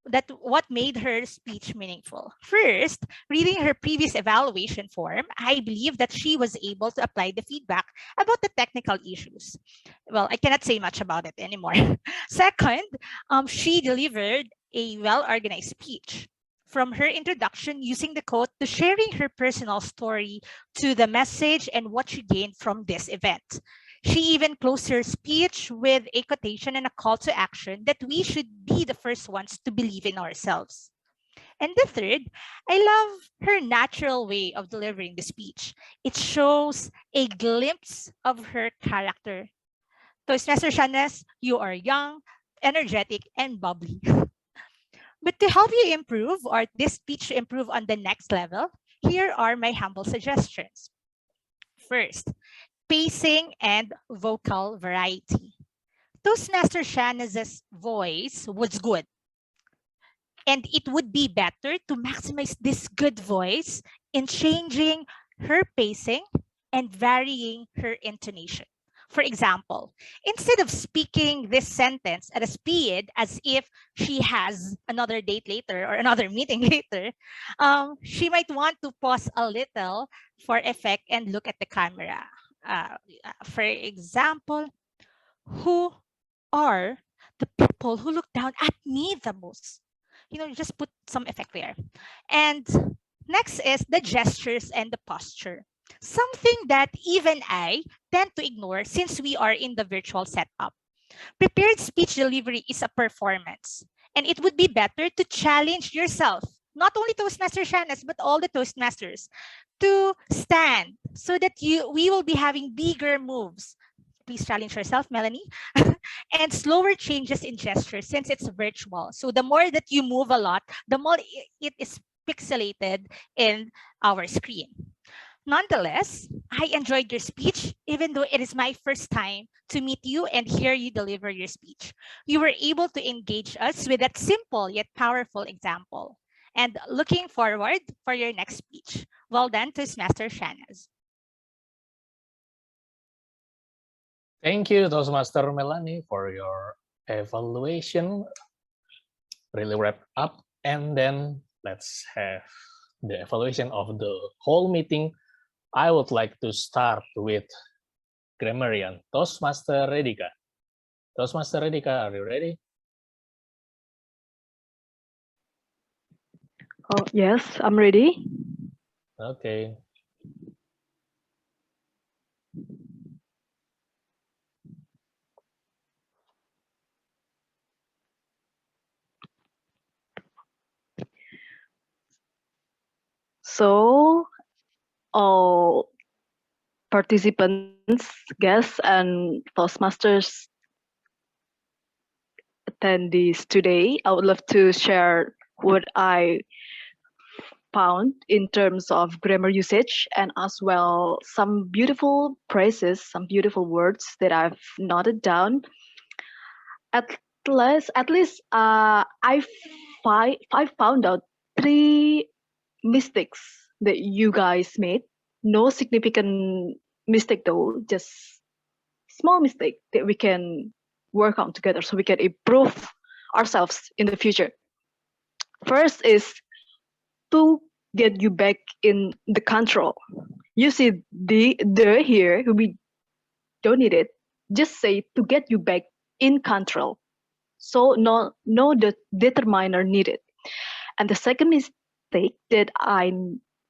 that what made her speech meaningful. First, reading her previous evaluation form, I believe that she was able to apply the feedback about the technical issues. Well, I cannot say much about it anymore. Second, she delivered a well-organized speech. From her introduction, using the quote, to sharing her personal story, to the message and what she gained from this event. She even closed her speech with a quotation and a call to action that we should be the first ones to believe in ourselves. And the third, I love her natural way of delivering the speech. It shows a glimpse of her character. Toastmaster Shahnaz, you are young, energetic, and bubbly. But to help you improve, or this speech to improve on the next level, here are my humble suggestions. First, pacing and vocal variety. Toastmaster Shahnaz's voice was good. And it would be better to maximize this good voice in changing her pacing and varying her intonation. For example, instead of speaking this sentence at a speed as if she has another date later or another meeting later, she might want to pause a little for effect and look at the camera. For example, who are the people who look down at me the most? You know, just put some effect there. And next is the gestures and the posture. Something that even I tend to ignore since we are in the virtual setup. Prepared speech delivery is a performance, and it would be better to challenge yourself, not only Toastmaster Shahnaz, but all the Toastmasters, to stand so that we will be having bigger moves. Please challenge yourself, Melanie. And slower changes in gestures since it's virtual. So the more that you move a lot, the more it is pixelated in our screen. Nonetheless, I enjoyed your speech, even though it is my first time to meet you and hear you deliver your speech. You were able to engage us with that simple yet powerful example. And looking forward for your next speech. Well done, Toastmaster Shahnaz. Thank you, Toastmaster Melanie, for your evaluation. Really wrap up. And then let's have the evaluation of the whole meeting. I would like to start with Grammarian, Toastmaster Redika. Toastmaster Redika, are you ready? Oh, yes, I'm ready. Okay. So, all participants, guests, and Toastmasters attendees today, I would love to share what I found in terms of grammar usage and as well some beautiful phrases, some beautiful words that I've noted down. At least, I found out 3 mistakes that you guys made. No significant mistake though, just small mistake that we can work on together so we can improve ourselves in the future. First is to get you back in the control. You see the here, we don't need it. Just say to get you back in control. So no the determiner needed. And the second mistake that I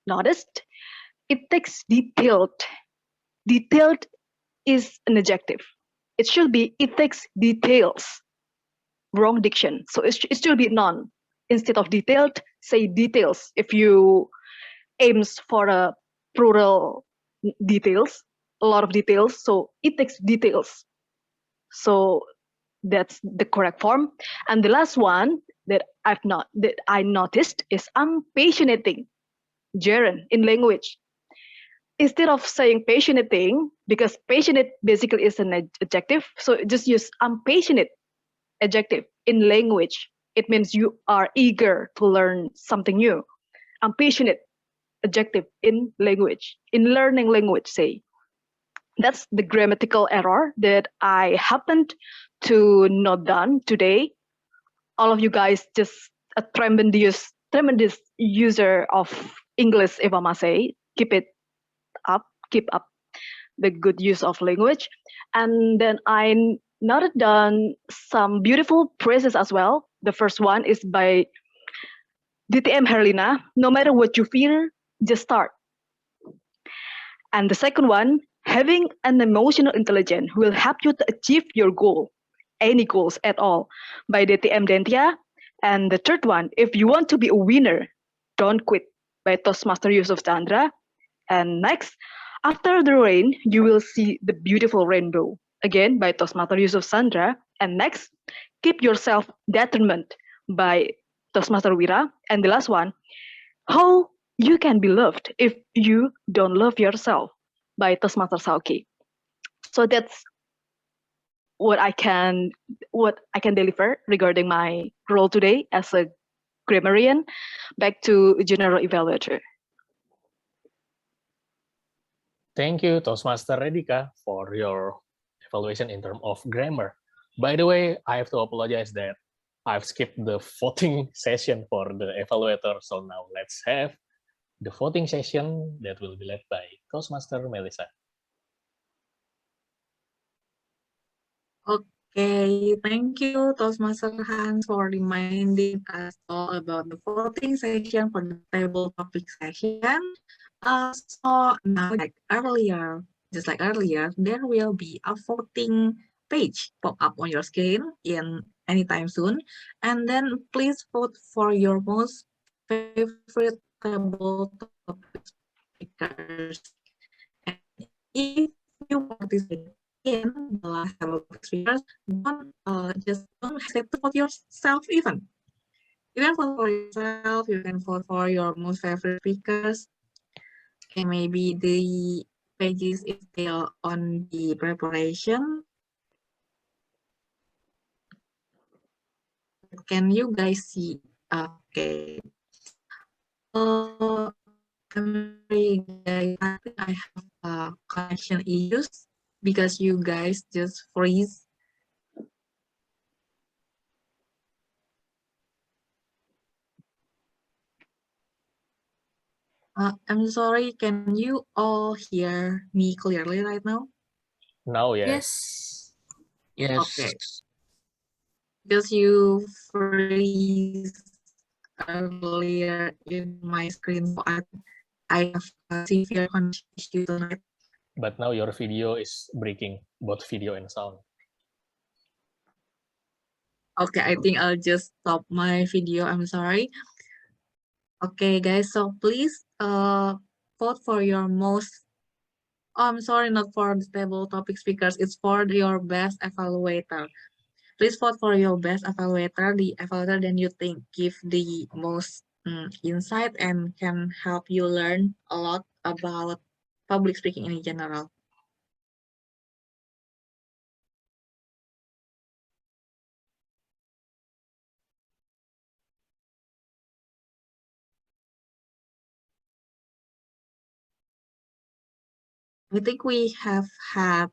noticed, it takes detailed. Detailed is an adjective. It should be it takes details. Wrong diction. So it should be none. Instead of detailed, say details. If you aims for a plural details, a lot of details. So it takes details. So that's the correct form. And the last one that I noticed is impatienting gerund in language. Instead of saying passionating, because passionate basically is an adjective, so just use impatient adjective in language. It means you are eager to learn something new. Impatient adjective in language, in learning language, say. That's the grammatical error that I happened to note down today. All of you guys just a tremendous user of English, if I must say. Keep up the good use of language. And then I noted down some beautiful phrases as well. The first one is by DTM Harlina. No matter what you feel, just start. And the second one, having an emotional intelligence will help you to achieve your goal, any goals at all, by DTM Dentia. And the third one, if you want to be a winner, don't quit, by Toastmaster Yusuf Chandra. And next, after the rain, you will see the beautiful rainbow, again by Toastmaster Yusuf Chandra. And next, keep yourself determined, by Toastmaster Wira. And the last one, how you can be loved if you don't love yourself, by Toastmaster Syauqi. So that's what I can deliver regarding my role today as a Grammarian. Back to General Evaluator. Thank you, Toastmaster Redika, for your evaluation in terms of grammar. By the way, I have to apologize that I've skipped the voting session for the evaluator. So now let's have the voting session that will be led by Toastmaster Melisa. Okay, thank you, Toastmaster Hans, for reminding us all about the voting session for the table topic session. So now, just like earlier, there will be a voting page pop up on your screen in anytime soon, and then please vote for your most favorite table topic speakers. And if you participate in the last table topic speakers, don't hesitate to vote yourself even. You can vote for yourself, you can vote for your most favorite speakers. Okay, maybe the pages is still on the preparation. Can you guys see? Okay. I'm sorry, guys. I think I have connection issues because you guys just freeze. I'm sorry, can you all hear me clearly right now? Now, yes. Yes. Okay. Because you freeze earlier in my screen, so I have a severe connection issue tonight. But now your video is breaking, both video and sound. Okay, I think I'll just stop my video. I'm sorry. Okay, guys, so please vote for your most, I'm sorry, not for the table topic speakers, it's for your best evaluator. Please vote for your best evaluator, the evaluator that you think give the most insight and can help you learn a lot about public speaking in general. I think we have had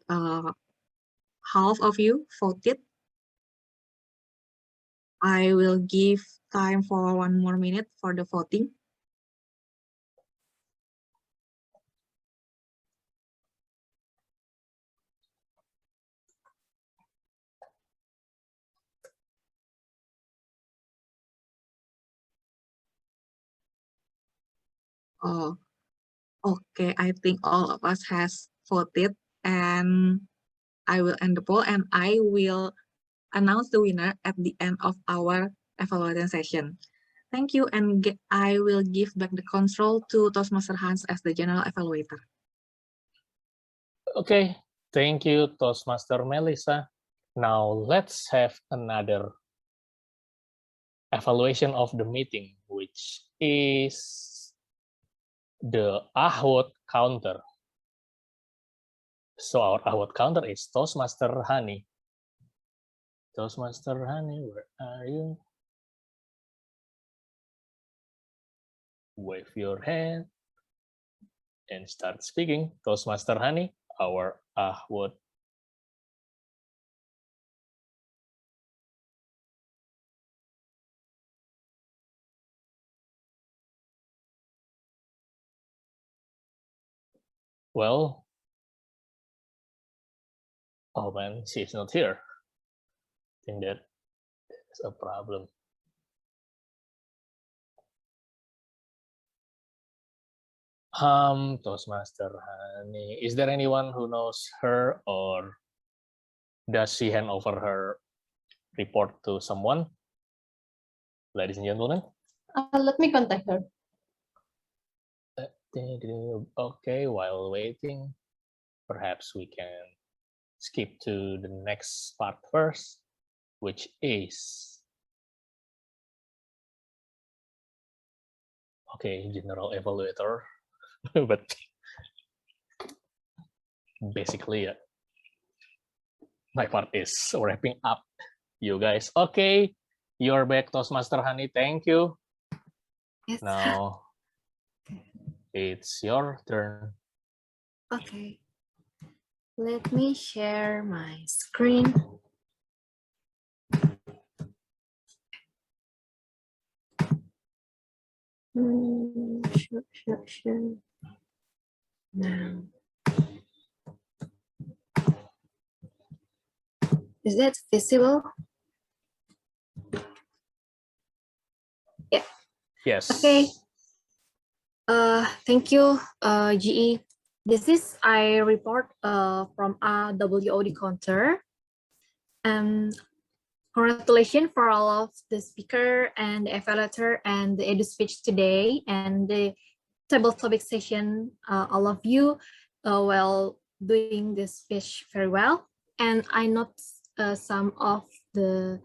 half of you voted. I will give time for 1 more minute for the voting. Oh, okay. I think all of us has voted, and I will end the poll, and I will announce the winner at the end of our evaluation session. Thank you, and I will give back the control to Toastmaster Hans as the general evaluator. Okay, thank you, Toastmaster Melisa. Now let's have another evaluation of the meeting, which is the Ah-WOD counter. So our Ah-WOD counter is Toastmaster Hani. Toastmaster Hani, where are you? Wave your hand and start speaking. Toastmaster Hani, our Ah-WOD. Well, oh man, she's not here. I think that is a problem. Toastmaster Hani, is there anyone who knows her, or does she hand over her report to someone? Ladies and gentlemen. Let me contact her. Okay, while waiting, perhaps we can skip to the next part first, which is, okay, general evaluator, but basically, my part is wrapping up, you guys. Okay, you're back, Toastmaster Hani. Thank you Yes. Now it's your turn. Okay. Let me share my screen. Sure. Now, is that visible? Yeah. Yes. Okay. Thank you, GE. This is I report from Ah-WOD counter. Congratulations for all of the speaker and the evaluator and the edu speech today and the table topic session. All of you while doing this speech very well. And I noticed some of the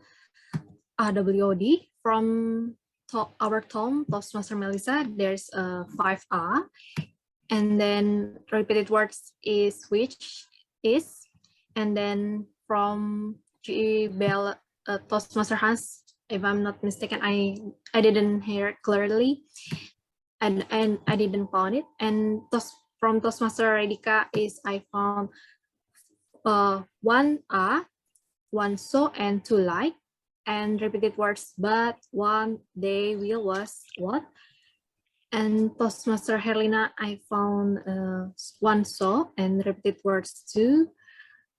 Ah-WOD from our Toastmaster Melisa. There's 5A. And then repeated words is which is. And then from GE Bell Toastmaster Hans, if I'm not mistaken, I didn't hear it clearly, and I didn't found it. And from Toastmaster Redika is I found 1A, 1 so, and 2 like, and repeated words but, one, they, will, was, what. And Toastmaster Harlina, I found 1 so, and repeated words 2.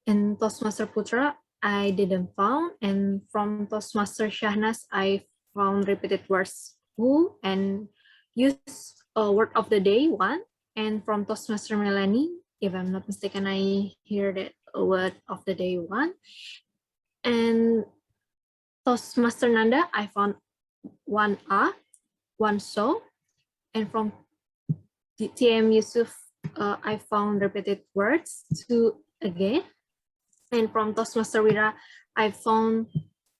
And Toastmaster Putra, I didn't found. And from Toastmaster Shahnaz, I found repeated words who and use a word of the day 1. And from Toastmaster Melanie, if I'm not mistaken, I hear that a word of the day 1. And Toastmaster Nanda, I found 1A, 1 so. And from DTM Yusuf, I found repeated words 2 again. And from Toastmaster Wira, I found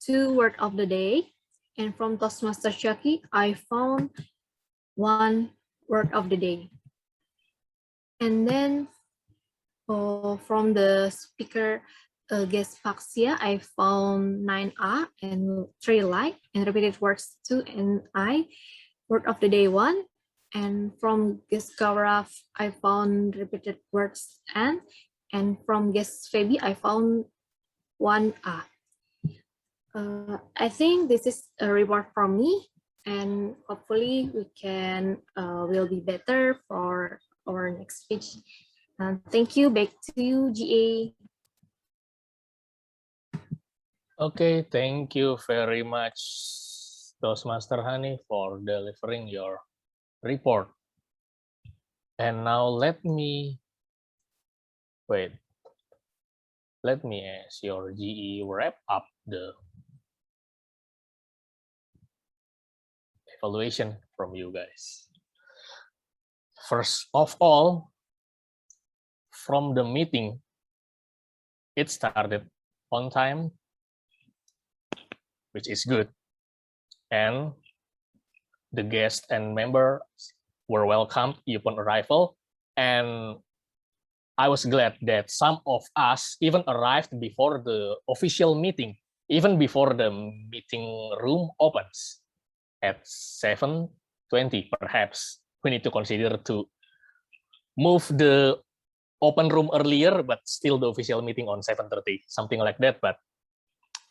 2 word of the day. And from Toastmaster Syauqi, I found 1 word of the day. And then from the speaker guest Paxia, I found 9A and 3 like, and repeated words 2 and I, word of the day 1. And from guest Gaurav, I found repeated words and from guest Feby, I found 1A. I think this is a reward from me, and hopefully we can will be better for our next speech. Thank you. Back to you, GA. Okay, thank you very much, Toastmaster Hani, for delivering your report. And now let me as your GE wrap up the evaluation from you guys. First of all, from the meeting, it started on time, which is good. And the guests and members were welcomed upon arrival. And I was glad that some of us even arrived before the official meeting, even before the meeting room opens at 7:20. Perhaps we need to consider to move the open room earlier, but still the official meeting on 7:30, something like that. But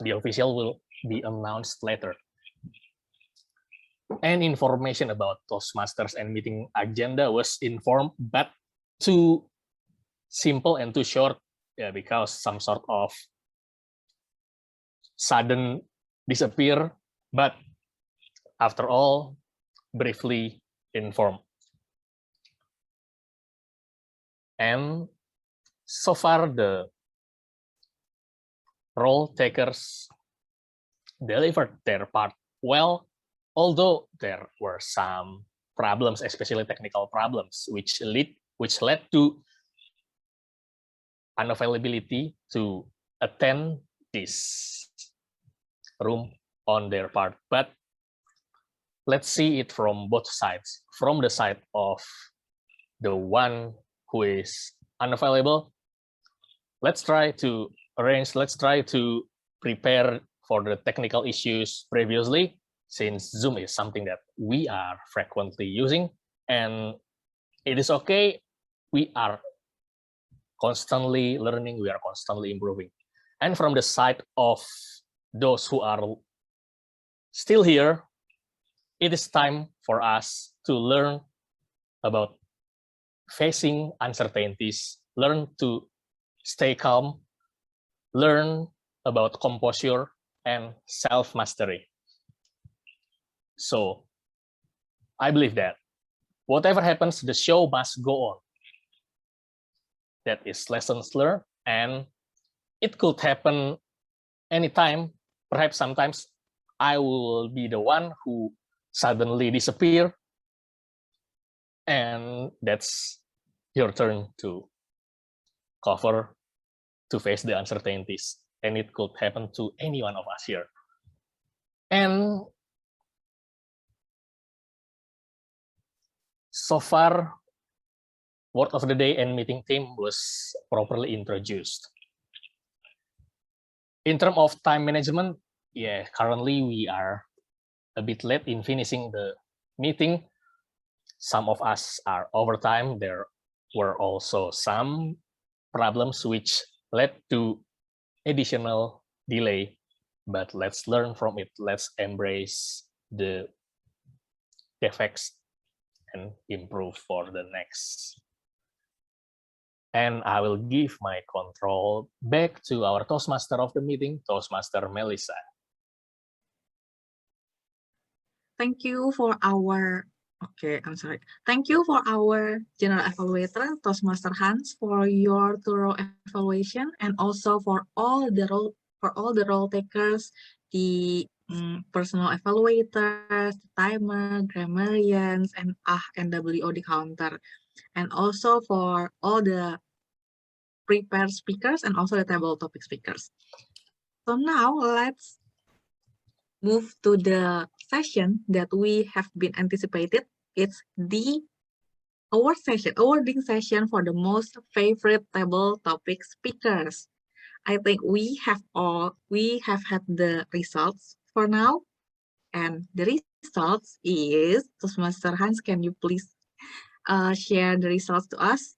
the official will be announced later. And information about Toastmasters and meeting agenda was informed, but too simple and too short, because some sort of sudden disappear, but after all, briefly informed. And so far, the role takers delivered their part well, although there were some problems, especially technical problems, which led to unavailability to attend this room on their part. But let's see it from both sides. From the side of the one who is unavailable, let's try to arrange, let's try to prepare for the technical issues previously. since Zoom is something that we are frequently using, and it is okay. We are constantly learning, we are constantly improving. And from the side of those who are still here, it is time for us to learn about facing uncertainties, learn to stay calm, learn about composure and self-mastery. So I believe that whatever happens, the show must go on. That is lessons learned, and it could happen anytime. Perhaps sometimes I will be the one who suddenly disappear, and that's your turn to cover, to face the uncertainties, and it could happen to any one of us here. And so far, word of the day and meeting theme was properly introduced. In terms of time management, yeah, currently we are a bit late in finishing the meeting. Some of us are overtime. There were also some problems which led to additional delay, but let's learn from it. Let's embrace the defects and improve for the next. And I will give my control back to our Toastmaster of the meeting, Toastmaster Melisa. Thank you for our, Thank you for our General Evaluator, Toastmaster Hans, for your thorough evaluation, and also for all the role takers, the personal evaluators, the timer, grammarians, and Ah-WOD counter, and also for all the prepared speakers and also the table topic speakers. So now let's move to the session that we have been anticipated. It's the awarding session for the most favorite table topic speakers. I think we have had the results for now, and the results is, Toastmaster Hans, can you please share the results to us?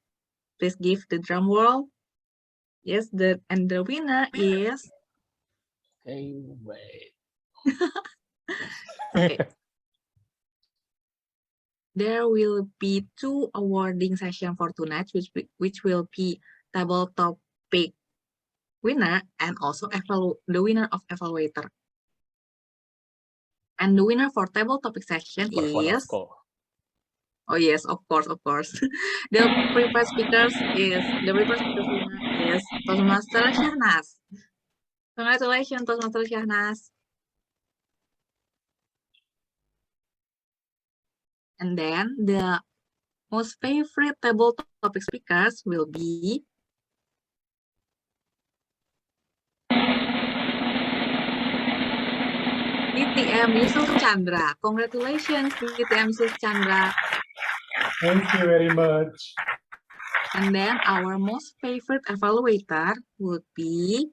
Please give the drum roll. Yes, the winner is. Okay, wait. Okay. There will be 2 awarding sessions for tonight, which will be table topic winner and also the winner of evaluator. And the winner for table topic session is. Oh yes, of course. The prepared speakers winner is Toastmaster Shahnaz. Congratulations, Toastmaster Shahnaz. And then the most favorite table topic speakers will be DTM Yusuf Chandra. Congratulations, DTM Yusuf Chandra. Thank you very much. And then our most favorite evaluator would be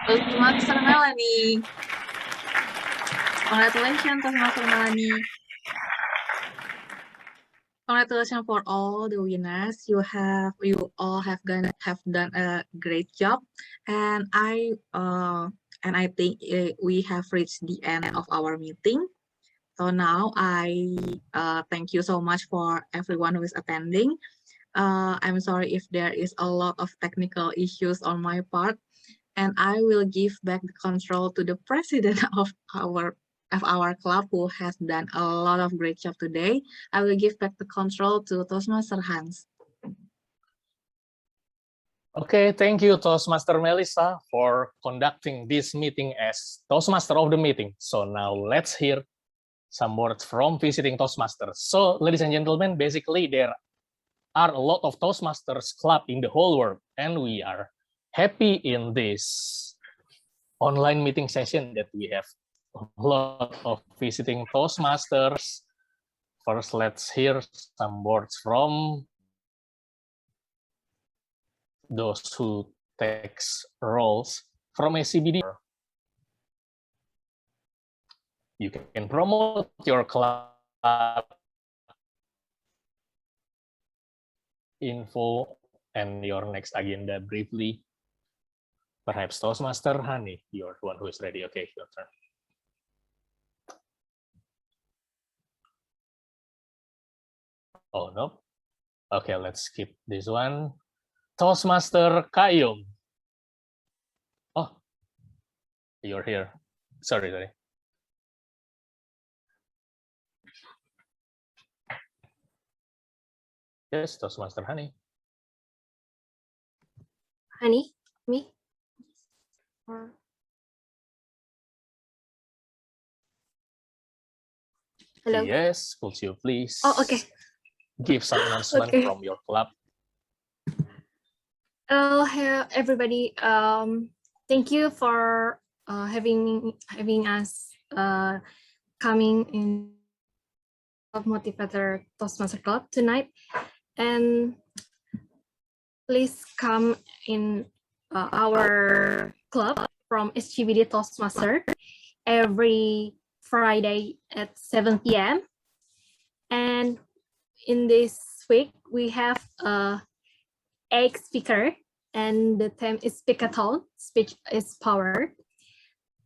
Toastmaster Melanie. Congratulations, Toastmaster Melanie. Congratulations for all the winners. You all have done a great job, and I think we have reached the end of our meeting. So now I thank you so much for everyone who is attending. I'm sorry if there is a lot of technical issues on my part, and I will give back the control to the president of our club, who has done a lot of great job today. I will give back the control to Toastmaster Hans. Okay, thank you, Toastmaster Melisa, for conducting this meeting as Toastmaster of the meeting. So now let's hear some words from visiting Toastmasters. So, ladies and gentlemen, basically there are a lot of Toastmasters club in the whole world, and we are happy in this online meeting session that we have a lot of visiting Toastmasters. First, let's hear some words from those who takes roles from ACBD. You can promote your club info and your next agenda briefly. Perhaps Toastmaster Hani, you're the one who is ready. Okay, your turn. Oh, no. Okay, let's skip this one. Toastmaster Kayum. Oh, you're here. Sorry. Yes, Toastmaster Hani. Hani, me? Or... Hello? Yes, could you please give some announcement from your club? Hello, everybody. Thank you for having us coming in Motivator Toastmaster Club tonight, and please come in our club from SGBD Toastmaster every Friday at 7 p.m. And in this week we have a egg speaker, and the theme is Speakathon, speech is power.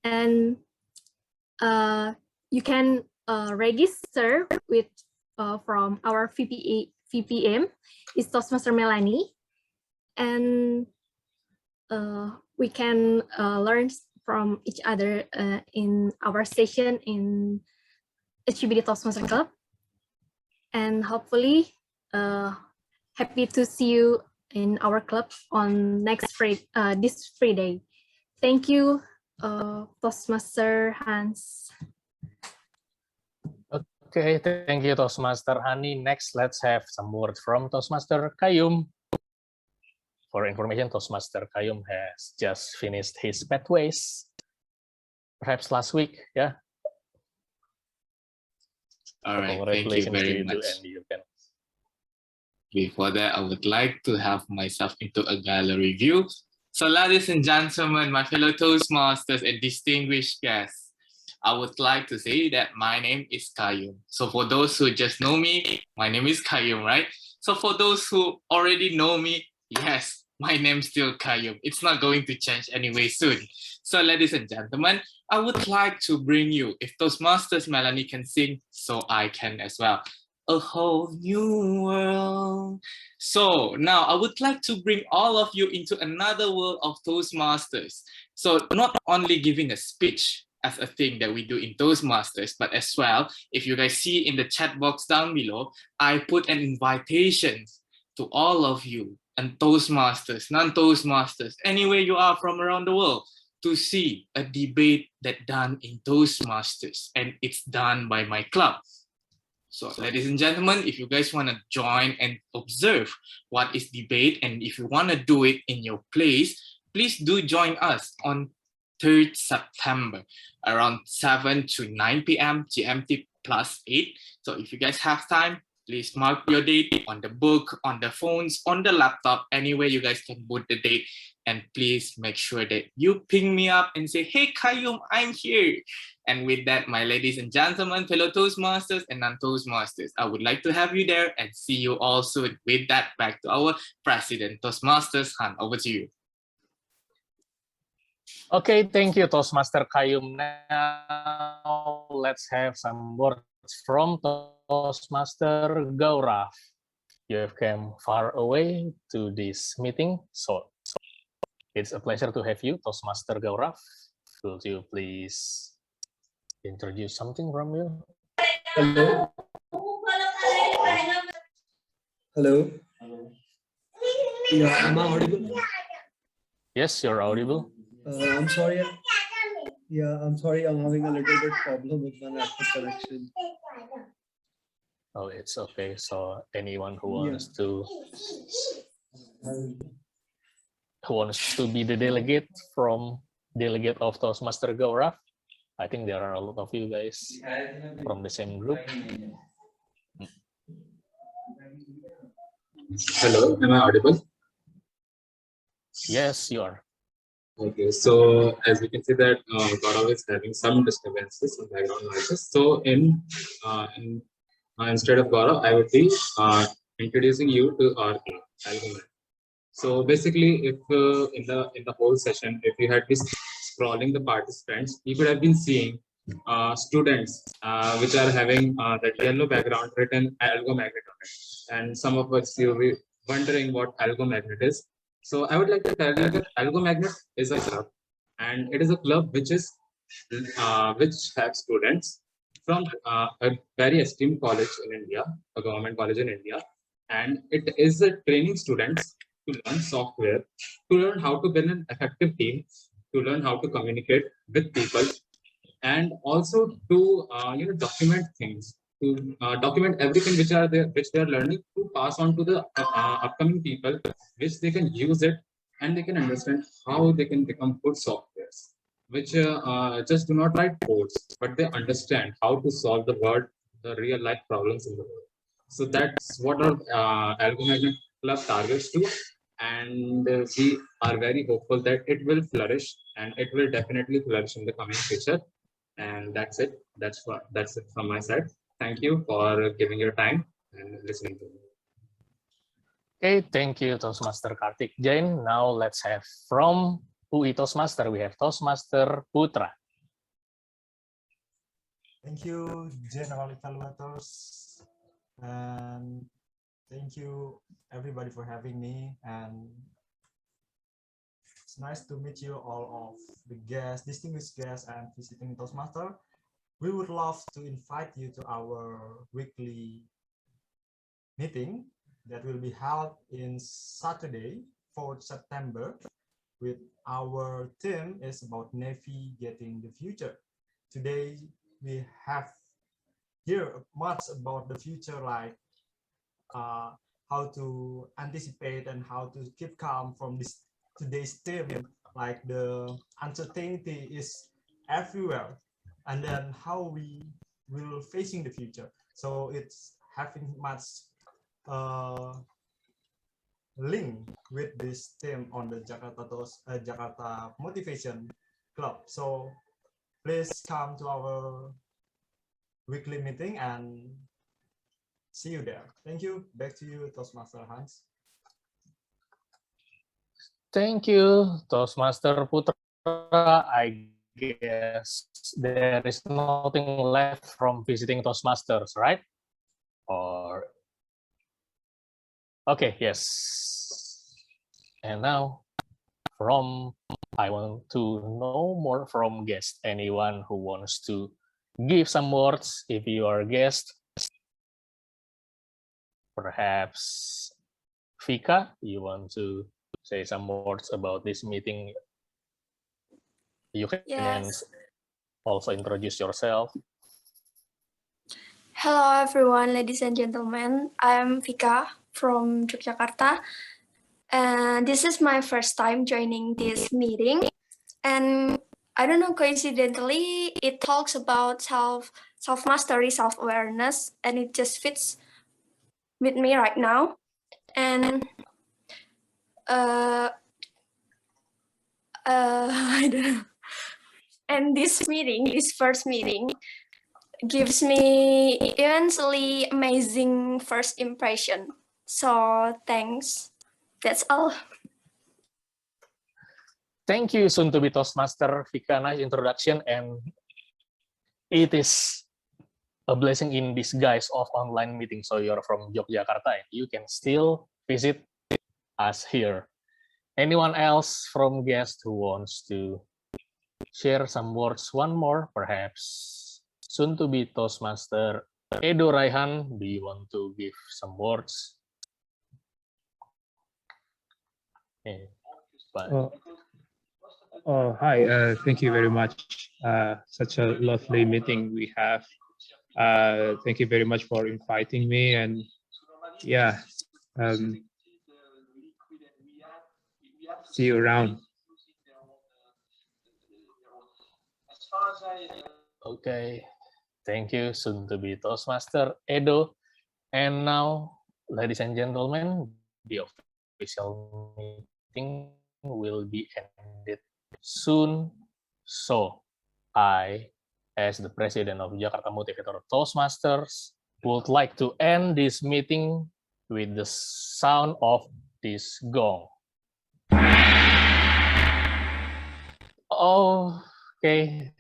And you can register with from our VPM is Toastmaster Melanie, and we can learn from each other in our session in HBD Toastmaster Club, and hopefully happy to see you in our club on next this Friday. Thank you, Toastmaster Hans. Okay, thank you, Toastmaster Hani. Next, let's have some words from Toastmaster Kayum. For information, Toastmaster Kayum has just finished his pathways, perhaps last week, yeah? All right, thank you very much. Before that, I would like to have myself into a gallery view. So ladies and gentlemen, my fellow Toastmasters and distinguished guests, I would like to say that my name is Kayum. So for those who just know me, my name is Kayum, right? So for those who already know me, yes, my name's still Kayum. It's not going to change anyway soon. So ladies and gentlemen, I would like to bring you, if Toastmasters Melanie can sing, so I can as well. A whole new world. So now I would like to bring all of you into another world of Toastmasters. So not only giving a speech as a thing that we do in Toastmasters, but as well, if you guys see in the chat box down below, I put an invitation to all of you and Toastmasters, non-Toastmasters, anywhere you are from around the world, to see a debate that done in Toastmasters, and it's done by my club. So ladies and gentlemen, if you guys want to join and observe what is debate, and if you want to do it in your place, please do join us on 3rd September around 7 to 9 p.m. GMT +8. So if you guys have time, please mark your date on the book, on the phones, on the laptop, anywhere you guys can put the date. And please make sure that you ping me up and say, hey, Kayum, I'm here. And with that, my ladies and gentlemen, fellow Toastmasters and non-Toastmasters, I would like to have you there and see you all soon. With that, back to our president, Toastmasters, Han, over to you. Okay, thank you, Toastmaster Kayum. Now, let's have some words from Toastmaster Gaurav. You have come far away to this meeting, so it's a pleasure to have you, Toastmaster Gaurav. Could you please introduce something from you? Hello. Hello. Yeah, am I audible? Yes, you're audible. I'm sorry. Yeah, I'm sorry. I'm having a little bit problem with my network connection. Oh, it's okay. So anyone who wants to be the delegate of Toastmaster Gaurav, I think there are a lot of you guys from the same group. Hello, am I audible? Yes, you are. Okay, so as we can see that Gaurav is having some disturbances, some background noises. So instead of Gaurav, I would be introducing you to our algorithm. So basically, if in the whole session, if you had been scrolling the participants, you could have been seeing students which are having that yellow background written algomagnet on it. And some of us you'll be wondering what algomagnet is. So I would like to tell you that algomagnet is a club, and it is a club which which have students from a very esteemed college in India, a government college in India, and it is a training students to learn software, to learn how to build an effective team, to learn how to communicate with people, and also to document things, to document everything which they are learning, to pass on to the upcoming people, which they can use it and they can understand how they can become good softwares, which just do not write codes, but they understand how to solve the real life problems in the world. So that's what our Algomagnet Club targets to, and we are very hopeful that it will flourish, and it will definitely flourish in the coming future. And that's it. That's it from my side. Thank you for giving your time and listening to me. Okay, thank you, Toastmaster Kartik Jain. Now let's have from UI Toastmaster, we have Toastmaster Putra. Thank you, General Evaluators, and thank you everybody for having me. And it's nice to meet you all of the guests, distinguished guests, and visiting Toastmaster. We would love to invite you to our weekly meeting that will be held in Saturday, 4th September, with our theme is about navigating the future. Today, we have hear much about the future, like how to anticipate and how to keep calm from this today's theme, like the uncertainty is everywhere, and then how we will facing the future. So it's having much link with this theme on the Jakarta Motivation Club. So please come to our weekly meeting and see you there. Thank you. Back to you, Toastmaster Hans. Thank you, Toastmaster Putra. I guess there is nothing left from visiting Toastmasters, right? Or okay, yes. And now, I want to know more from guests. Anyone who wants to give some words, if you are a guest, perhaps Vika, you want to say some words about this meeting? You can also introduce yourself. Hello everyone, ladies and gentlemen. I'm Vika from Jakarta, and this is my first time joining this meeting. And I don't know, coincidentally, it talks about self-mastery, self-awareness, and it just fits with me right now. And I don't know. And this first meeting, gives me immensely amazing first impression. So thanks. That's all. Thank you, soon to be Toastmaster Vika. Nice introduction, and it is a blessing in disguise of online meeting. So you're from Yogyakarta, and you can still visit us here. Anyone else from guest who wants to share some words? One more, perhaps. Soon to be Toastmaster Edo Raihan, do you want to give some words? Okay. Hi, thank you very much. Such a lovely meeting we have. Thank you very much for inviting me, and yeah, see you around. Okay, thank you, soon to be Toastmaster Edo. And now, ladies and gentlemen, the official meeting will be ended soon. So I, as the president of Jakarta Motivator Toastmasters, would like to end this meeting with the sound of this gong. Okay.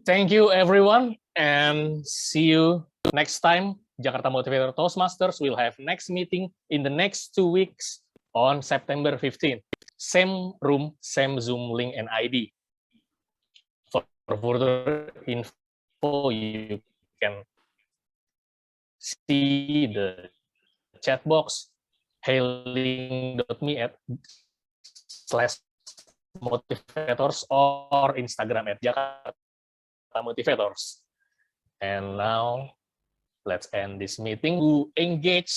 Thank you, everyone, and see you next time. Jakarta Motivator Toastmasters will have next meeting in the next 2 weeks on September 15th. Same room, same Zoom link and ID. For further info, you can see the chat box hailing.me/motivators or Instagram @Jakarta Motivators. And now let's end this meeting. To engage